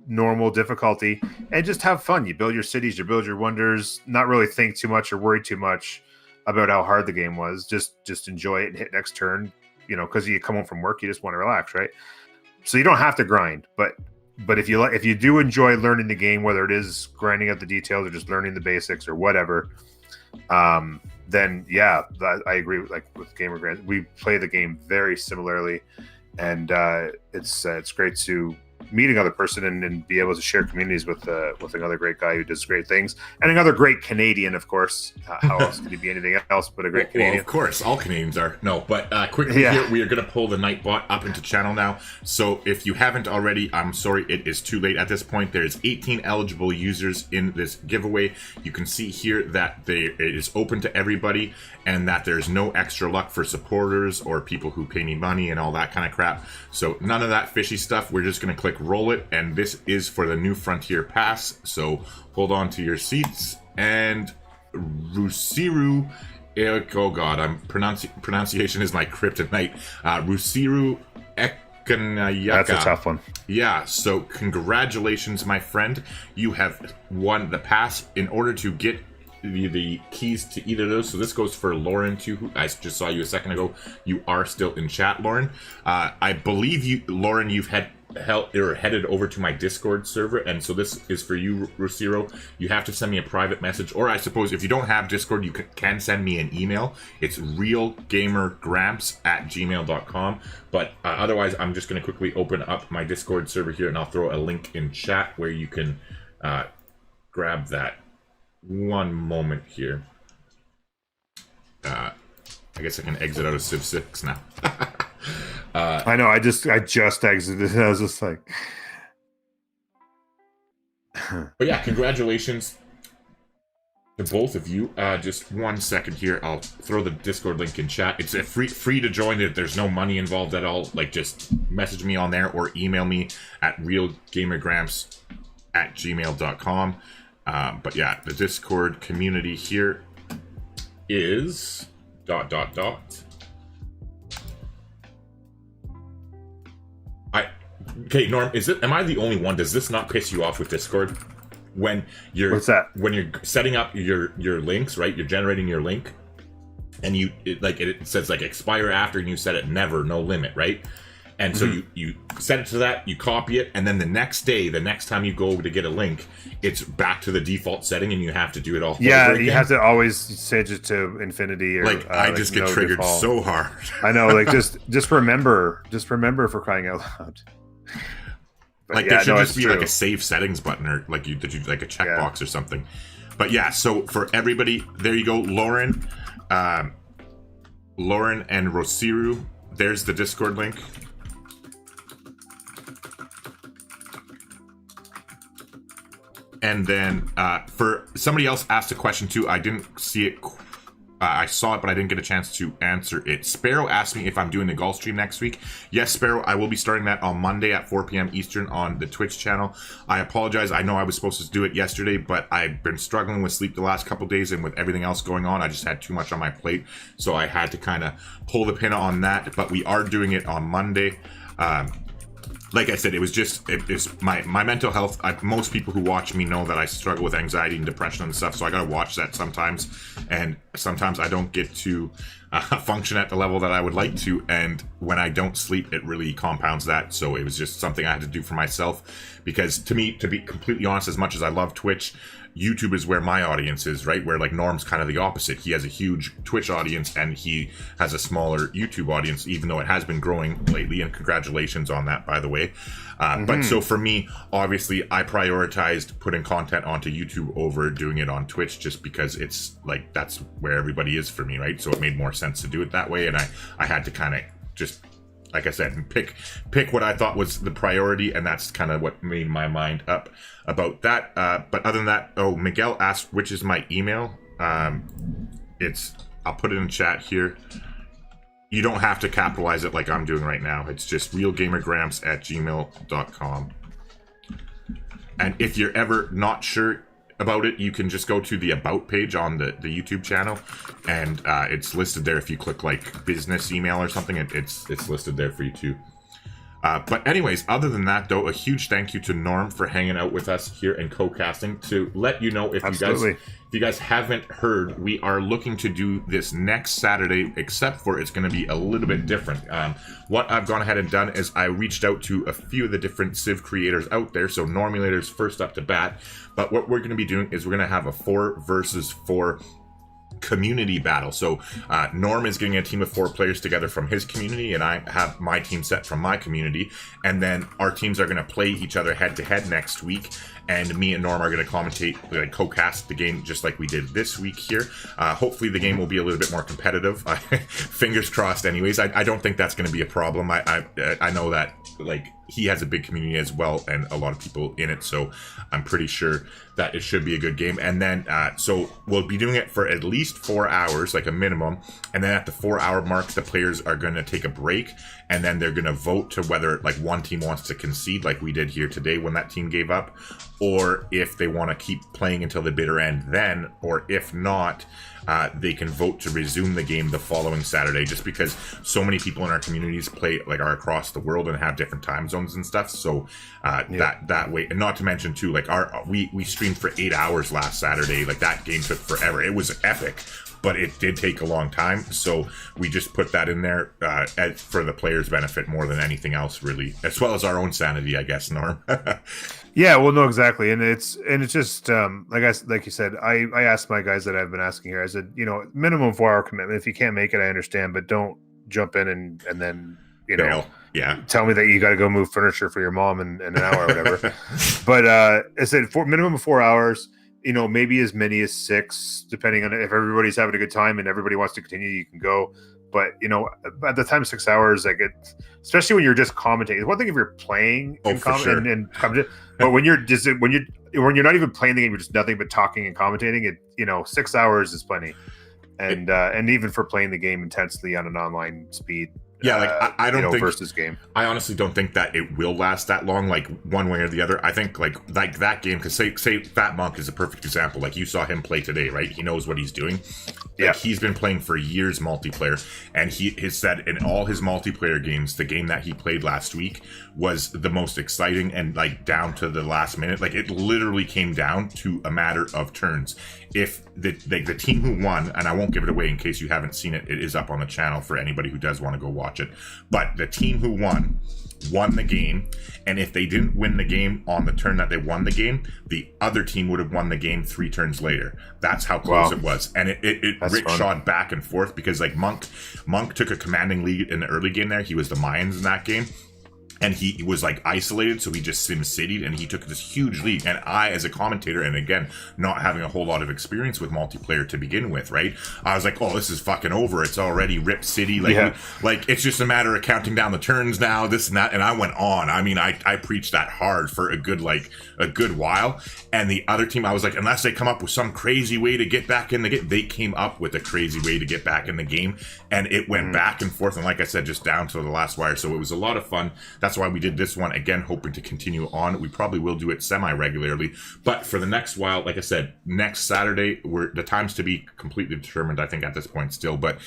normal difficulty, and just have fun. You build your cities, you build your wonders, not really think too much or worry too much about how hard the game was. Just enjoy it and hit next turn, because you come home from work, you just want to relax, right? So you don't have to grind, but if you do enjoy learning the game, whether it is grinding out the details or just learning the basics or whatever, then yeah, I agree with Gamer Grant. We play the game very similarly, and it's great to meet another person and be able to share communities with another great guy who does great things, and another great Canadian, of course. How else could he be anything else but a great Canadian? Well, of course, all Canadians are. No, but quickly here, we are going to pull the Nightbot up into channel now. So if you haven't already, I'm sorry, it is too late at this point. There's 18 eligible users in this giveaway. You can see here that it is open to everybody, and that there's no extra luck for supporters or people who pay me money and all that kind of crap. So none of that fishy stuff. We're just going to click roll it, and this is for the New Frontier Pass. So hold on to your seats. And Rusiru, oh god, pronunciation is my kryptonite. Rusiru Ekanayaka. That's a tough one. Yeah, so congratulations, my friend. You have won the pass. In order to get the keys to either of those, so this goes for Lauren too, who I just saw you a second ago. You are still in chat, Lauren. I believe Lauren, you've headed over to my Discord server, and so this is for you, Rusiro. You have to send me a private message, or I suppose if you don't have Discord, you can send me an email. It's realgamergramps@gmail.com. But otherwise, I'm just going to quickly open up my Discord server here, and I'll throw a link in chat where you can grab that. One moment here. I guess I can exit out of Civ 6 now. I know. I just exited. I was just like, but yeah, congratulations to both of you. Just 1 second here. I'll throw the Discord link in chat. It's free to join. There's no money involved at all. Like, just message me on there or email me at realgamergramps@gmail.com. But yeah, the Discord community here is ... Okay, Norm, am I the only one? Does this not piss you off with Discord? When you're What's that? When you're setting up your links, right? You're generating your link, and it says like expire after, and you set it never, no limit, right? And so you set it to that, you copy it, and then the next time you go to get a link, it's back to the default setting, and you have to do it all over again. You have to always change it to infinity. Or I just get triggered default. So hard. I know, like just remember for crying out loud. But like, there should just be like a save settings button, or like a checkbox or something. But yeah, so for everybody, there you go, Lauren and Rosiru. There's the Discord link. And then for somebody else asked a question too. I didn't see it. I saw it, but I didn't get a chance to answer it. Sparrow asked me if I'm doing the golf stream next week. Yes, Sparrow, I will be starting that on Monday at 4 p.m. Eastern on the Twitch channel. I apologize. I know I was supposed to do it yesterday, but I've been struggling with sleep the last couple days, and with everything else going on, I just had too much on my plate. So I had to kind of pull the pin on that, but we are doing it on Monday. Like I said, it's my mental health. Most people who watch me know that I struggle with anxiety and depression and stuff, so I gotta watch that sometimes. And sometimes I don't get to function at the level that I would like to, and when I don't sleep, it really compounds that. So it was just something I had to do for myself, because to me, to be completely honest, as much as I love Twitch, YouTube is where my audience is, right? Where like Norm's kind of the opposite. He has a huge Twitch audience and he has a smaller YouTube audience, even though it has been growing lately, and congratulations on that, by the way. But so for me, obviously, I prioritized putting content onto YouTube over doing it on Twitch, just because it's like, that's where everybody is for me, right? So it made more sense to do it that way, and I had to kind of just like I said, pick what I thought was the priority, and that's kind of what made my mind up about that. But other than that, Miguel asked which is my email. I'll put it in chat here. You don't have to capitalize it like I'm doing right now. It's just realgamergramps@gmail.com. And if you're ever not sure about it, you can just go to the About page on the YouTube channel, and it's listed there. If you click like business email or something, it's listed there for you too. But anyways, other than that though, a huge thank you to Norm for hanging out with us here and co-casting. To let you know, if you guys haven't heard, we are looking to do this next Saturday, except for it's going to be a little bit different. What I've gone ahead and done is I reached out to a few of the different Civ creators out there, so Normul8or's first up to bat. But what we're going to be doing is we're going to have a 4 versus 4 community battle. So Norm is getting a team of 4 players together from his community, and I have my team set from my community, and then our teams are going to play each other head to head next week, and me and Norm are going to commentate, co-cast the game just like we did this week here. Hopefully the game will be a little bit more competitive. Fingers crossed anyways. I don't think that's going to be a problem. I know that he has a big community as well, and a lot of people in it, so I'm pretty sure that it should be a good game. And then so we'll be doing it for at least 4 hours, like a minimum, and then at the 4-hour mark the players are going to take a break, and then they're going to vote to whether one team wants to concede like we did here today when that team gave up, or if they want to keep playing until the bitter end then, or if not, they can vote to resume the game the following Saturday, just because so many people in our communities play are across the world and have different time zones and stuff. So that way, and not to mention too, we streamed for 8 hours last Saturday. That game took forever. It was epic, but it did take a long time. So we just put that in there for the players' benefit more than anything else, really, as well as our own sanity, I guess, Norm. Yeah, well, no, exactly, and it's just like you said, I asked my guys that I've been asking here. I said, minimum 4-hour commitment. If you can't make it, I understand, but don't jump in and then tell me that you got to go move furniture for your mom in an hour or whatever. But I said for minimum of 4 hours. Maybe as many as 6, depending on if everybody's having a good time and everybody wants to continue, you can go. But, at the time, 6 hours, especially when you're just commentating. It's one thing if you're playing and commentating, but when you're not even playing the game, you're just nothing but talking and commentating. 6 hours is plenty. And even for playing the game intensely on an online speed. Yeah, I don't think versus game. I honestly don't think that it will last that long, one way or the other. I think like that game, because say Fat Monk is a perfect example. You saw him play today, right? He knows what he's doing. He's been playing for years multiplayer, and he has said in all his multiplayer games, the game that he played last week was the most exciting and down to the last minute. It literally came down to a matter of turns. If the team who won, and I won't give it away in case you haven't seen it, it is up on the channel for anybody who does want to go watch it. But the team who won the game, and if they didn't win the game on the turn that they won the game, the other team would have won the game 3 turns later. That's how close it was. And it rickshawed back and forth because Monk took a commanding lead in the early game there. He was the Mayans in that game. And he was isolated, so he just sim-citied, and he took this huge lead. And I, as a commentator, and again, not having a whole lot of experience with multiplayer to begin with, right? I was like, oh, this is fucking over. It's already Rip City. It's just a matter of counting down the turns now, this and that. And I went on. I mean, I preached that hard for a good while. And the other team, I was like, unless they come up with some crazy way to get back in the game, they came up with a crazy way to get back in the game. And it went back and forth. And like I said, just down to the last wire. So it was a lot of fun. That's why we did this one, again, hoping to continue on. We probably will do it semi-regularly, but for the next while, like I said, next Saturday, the time's to be completely determined, I think, at this point still, but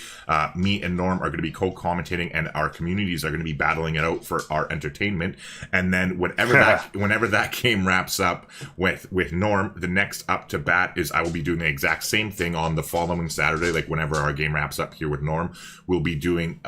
me and Norm are going to be co-commentating, and our communities are going to be battling it out for our entertainment. And then whenever that game wraps up with Norm, the next up to bat is I will be doing the exact same thing on the following Saturday. Whenever our game wraps up here with Norm, we'll be doing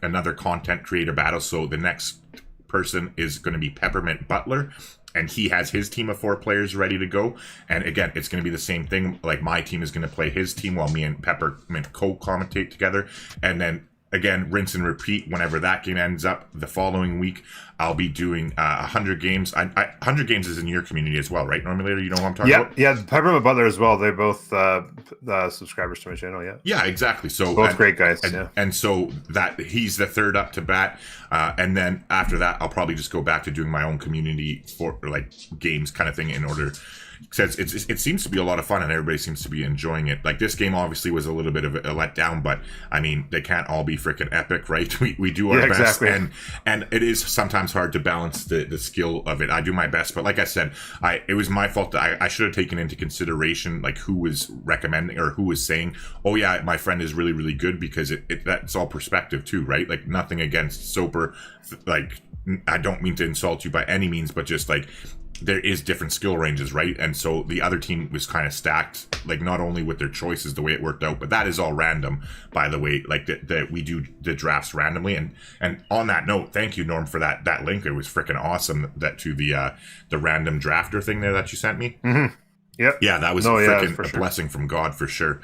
another content creator battle. So the next person is going to be Peppermint Butler, and he has his team of 4 players ready to go. And again, it's going to be the same thing. My team is going to play his team while me and Peppermint co-commentate together, and then again, rinse and repeat. Whenever that game ends up, the following week, I'll be doing 100 games. 100 games is in your community as well, right? Normulator, you know what I'm talking about? Yeah, Pepper and Butler as well. They're both subscribers to my channel, yeah. Yeah, exactly. So both great guys, and so that he's the third up to bat. And then after that, I'll probably just go back to doing my own community for like games kind of thing in order. Because it seems to be a lot of fun and everybody seems to be enjoying it. Like this game obviously was a little bit of a letdown, but I mean they can't all be freaking epic, right? We do our best, exactly. and it is sometimes hard to balance the skill of it. I do my best, but like I said, it was my fault that I should have taken into consideration like who was recommending or who was saying, oh yeah, my friend is really really good, because that's all perspective too, right? Like nothing against Soper, like I don't mean to insult you by any means, but just like there is different skill ranges, right? And so the other team was kind of stacked, like not only with their choices, the way it worked out, but that is all random, by the way. Like that we do the drafts randomly. And on that note, thank you, Norm, for that link. It was freaking awesome that to the random drafter thing there that you sent me. Mm-hmm. Yep. Yeah, that was freaking a blessing from God for sure.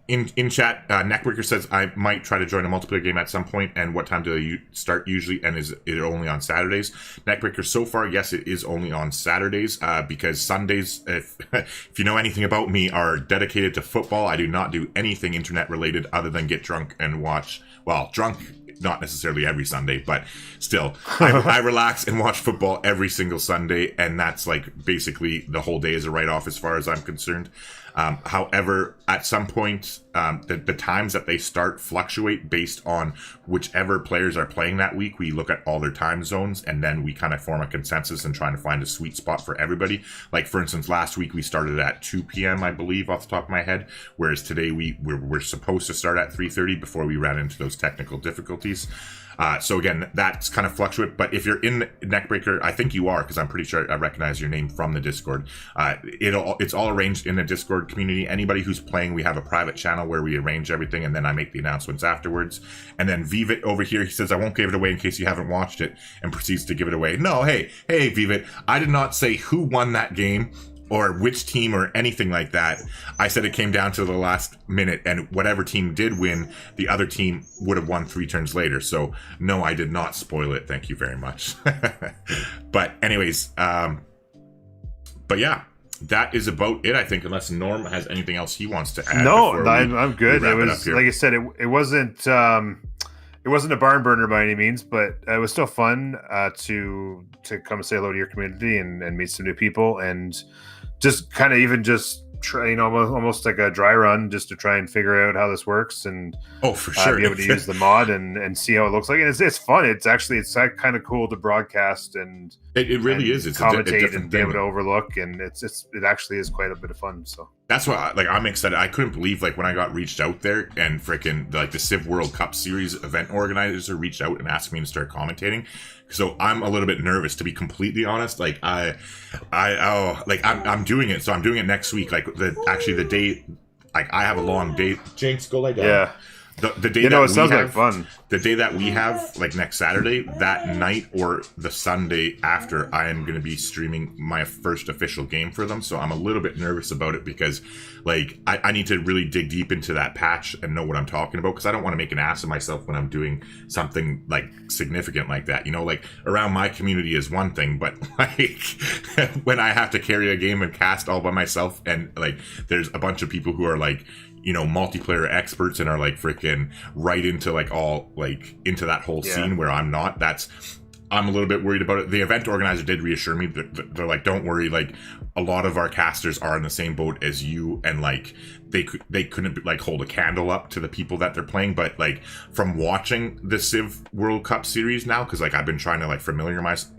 In chat, Neckbreaker says, I might try to join a multiplayer game at some point, and what time do they start usually, and is it only on Saturdays? Neckbreaker, so far, yes, it is only on Saturdays, because Sundays, if you know anything about me, are dedicated to football. I do not do anything internet-related other than get drunk and watch, well, drunk, not necessarily every Sunday, but still, I relax and watch football every single Sunday, and that's like basically the whole day is a write-off as far as I'm concerned. However, at some point, the times that they start fluctuate based on whichever players are playing that week. We look at all their time zones, and then we kind of form a consensus and trying to find a sweet spot for everybody. Like, for instance, last week we started at 2 p.m., I believe, off the top of my head, whereas today we're supposed to start at 3:30 before we ran into those technical difficulties. So again, that's kind of fluctuate, but if you're in Neckbreaker, I think you are, because I'm pretty sure I recognize your name from the Discord. It's all arranged in the Discord community. Anybody who's playing, we have a private channel where we arrange everything, and then I make the announcements afterwards. And then Vivit over here, he says, I won't give it away in case you haven't watched it, and proceeds to give it away. No, hey, Vivit, I did not say who won that game, or which team or anything like that. I said it came down to the last minute, and whatever team did win, the other team would have won 3 turns later. So no, I did not spoil it. Thank you very much. But anyways, but yeah, that is about it, I think, unless Norm has anything else he wants to add. No, I'm good. It was, like I said, it wasn't a barn burner by any means, but it was still fun to come say hello to your community and meet some new people, and just kind of even just try, almost like a dry run, just to try and figure out how this works, and for sure be able to use the mod and see how it looks like. And it's fun. It's kind of cool to broadcast, and it really is. It's commentate and be able to overlook, and it actually is quite a bit of fun. So that's why, like, I'm excited. I couldn't believe, like, when I got reached out there, and freaking like the Civ World Cup Series event organizer reached out and asked me to start commentating. So I'm a little bit nervous, to be completely honest. Like I'm doing it. So I'm doing it next week. Like the day, like I have a long day. Jinx, go lay down. Yeah. The day that it sounds like fun. The day that we have, like next Saturday, that night or the Sunday after, I am going to be streaming my first official game for them. So I'm a little bit nervous about it, because like I need to really dig deep into that patch and know what I'm talking about, because I don't want to make an ass of myself when I'm doing something like significant like that. Like around my community is one thing, but like when I have to carry a game and cast all by myself, and like there's a bunch of people who are like, multiplayer experts and are like freaking right into like all like into that whole scene where I'm not. I'm a little bit worried about it. The event organizer did reassure me that they're like, don't worry, like a lot of our casters are in the same boat as you, and like they couldn't like hold a candle up to the people that they're playing. But like from watching the Civ World Cup Series now, because like I've been trying to like familiarize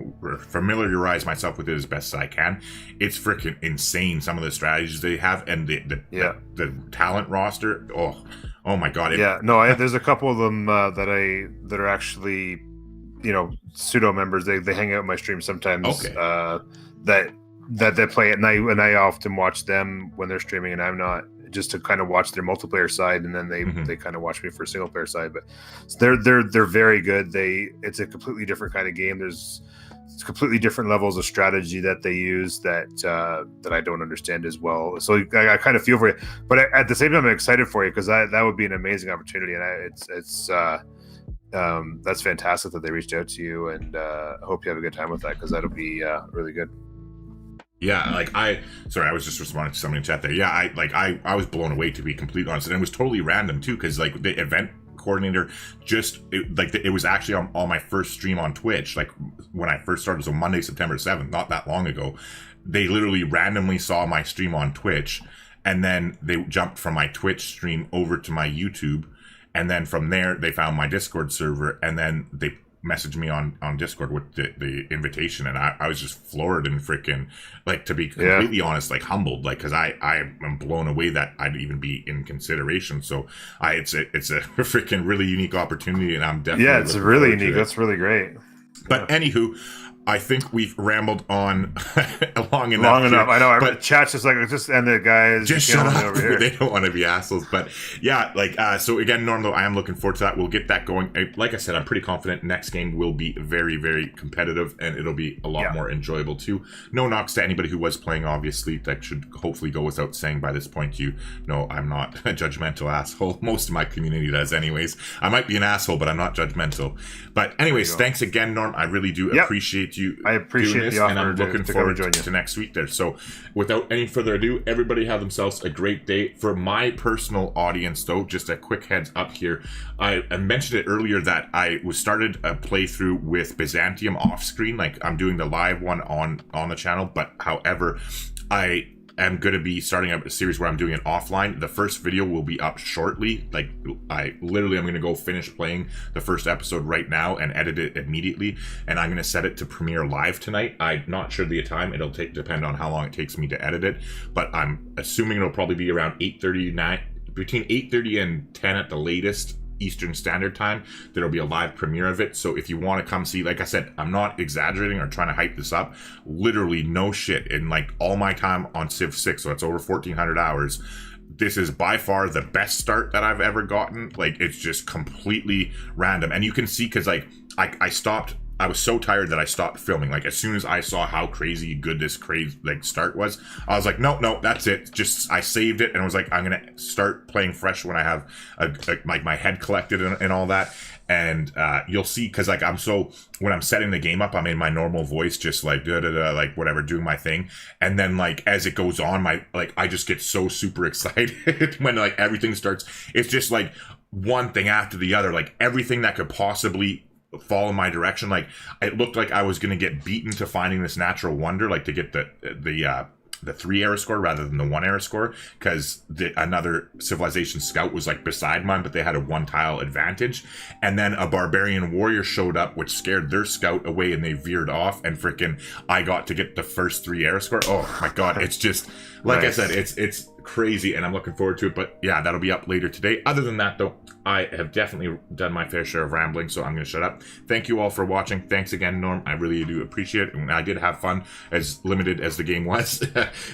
myself with it as best as I can, it's freaking insane some of the strategies they have, and the talent roster. Oh my god! There's a couple of them that are actually pseudo members. They hang out in my stream sometimes. Okay. That they play at night, and I often watch them when they're streaming, and I'm not. just to kind of watch their multiplayer side, and then they kind of watch me for single player side. But they're very good. It's a completely different kind of game. There's completely different levels of strategy that they use that I don't understand as well. So I kind of feel for you, but at the same time, I'm excited for you because that would be an amazing opportunity, and that's fantastic that they reached out to you, and I hope you have a good time with that because that'll be really good. Yeah, like I was just responding to somebody in chat there. Yeah, I was blown away, to be completely honest, and it was totally random too, because like the event coordinator it was actually on my first stream on Twitch, like when I first started, so Monday, September 7th, not that long ago. They literally randomly saw my stream on Twitch, and then they jumped from my Twitch stream over to my YouTube, and then from there they found my Discord server, and then they messaged me on Discord with the invitation, and I was just floored and freaking, like, to be completely honest, like humbled, like, because I am blown away that I'd even be in consideration. So it's a freaking really unique opportunity, and I'm definitely it's really unique. That's really great. But anywho, I think we've rambled on long enough. Long enough. I know. But chat's just like, just end it, guys. Just shut up. Over here. They don't want to be assholes. But yeah, like, so again, Norm, though, I am looking forward to that. We'll get that going. Like I said, I'm pretty confident next game will be very, very competitive, and it'll be a lot more enjoyable too. No knocks to anybody who was playing, obviously. That should hopefully go without saying by this point. I'm not a judgmental asshole. Most of my community does anyways. I might be an asshole, but I'm not judgmental. But anyways, thanks again, Norm. I really do appreciate you. I appreciate the offer, and I'm looking forward to next week there. So without any further ado, everybody have themselves a great day. For my personal audience, though, just a quick heads up here. I mentioned it earlier that I started a playthrough with Byzantium off screen. Like, I'm doing the live one on the channel, but however, I'm going to be starting up a series where I'm doing it offline. The first video will be up shortly. Like, I'm going to go finish playing the first episode right now and edit it immediately. And I'm going to set it to premiere live tonight. I'm not sure the time. It'll depend on how long it takes me to edit it. But I'm assuming it'll probably be around 8:30, between 8:30 and 10 at the latest Eastern Standard Time. There'll be a live premiere of it. So if you want to come see, like I said, I'm not exaggerating or trying to hype this up. Literally no shit. In like all my time on Civ 6, so it's over 1,400 hours. This is by far the best start that I've ever gotten. Like, it's just completely random. And you can see, because like I was so tired that I stopped filming. Like, as soon as I saw how crazy good this start was, I was like, no, that's it. Just, I saved it and I was like, I'm gonna start playing fresh when I have like my head collected and all that. And you'll see, because like when I'm setting the game up, I'm in my normal voice, just like like whatever, doing my thing. And then like as it goes on, I just get so super excited when like everything starts. It's just like one thing after the other, like everything that could possibly fall in my direction. Like, it looked like I was going to get beaten to finding this natural wonder, like to get the 3 error score rather than the 1 error score, because another civilization scout was like beside mine, but they had a 1 tile advantage. And then a barbarian warrior showed up, which scared their scout away, and they veered off, and freaking I got to get the first 3 error score. Oh my god, it's just like I said, it's crazy, and I'm looking forward to it. But yeah, that'll be up later today. Other than that, though, I have definitely done my fair share of rambling, so I'm going to shut up. Thank you all for watching. Thanks again, Norm. I really do appreciate it. And I did have fun, as limited as the game was.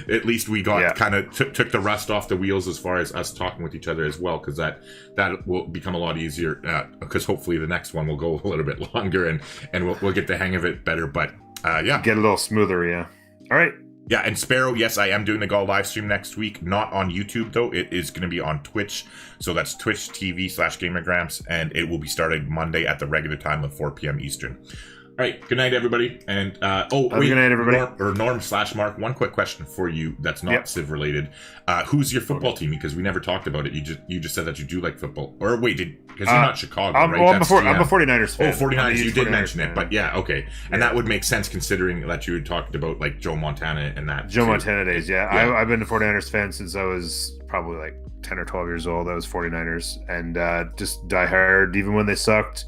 At least we got kind of took the rust off the wheels as far as us talking with each other as well, because that will become a lot easier, because hopefully the next one will go a little bit longer, and we'll get the hang of it better. But get a little smoother. All right. Yeah, and Sparrow, yes, I am doing the Gaul live stream next week. Not on YouTube, though. It is going to be on Twitch. So that's twitch.tv/GamerGramps, and it will be starting Monday at the regular time of 4 p.m. Eastern. All right, good night, everybody. And, good night, everybody. Norm/Mark, one quick question for you that's not Civ related. Who's your football team? Because we never talked about it. You just said that you do like football. Or wait, because you're not Chicago, right? I'm a 49ers fan. Oh, 49ers, you did mention it. But yeah, okay. And that would make sense considering that you had talked about like Joe Montana and that. Joe Montana days, I've been a 49ers fan since I was probably like 10 or 12 years old. I was 49ers. And just die hard, even when they sucked.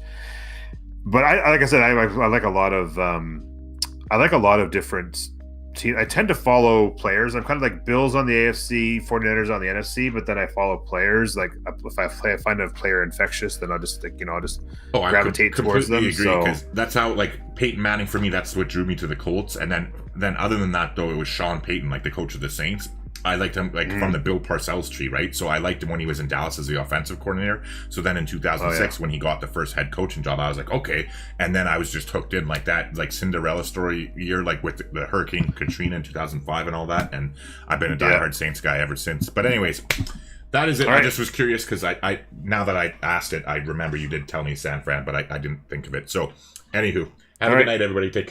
But like I said, I like a lot of different teams. I tend to follow players. I'm kind of like Bills on the AFC, 49ers on the NFC, but then I follow players. Like if I find a player infectious, then I'll just gravitate towards them. Because that's how, like, Peyton Manning for me, that's what drew me to the Colts. And then other than that, though, it was Sean Payton, like the coach of the Saints. I liked him from the Bill Parcells tree, right? So I liked him when he was in Dallas as the offensive coordinator. So then in 2006, when he got the first head coaching job, I was like, okay. And then I was just hooked in like that, like Cinderella story year, like with the Hurricane Katrina in 2005 and all that. And I've been a diehard Saints guy ever since. But anyways, that is it. I just was curious because I now that I asked it, I remember you did tell me San Fran, but I didn't think of it. So anywho, have a good night, everybody. Take care.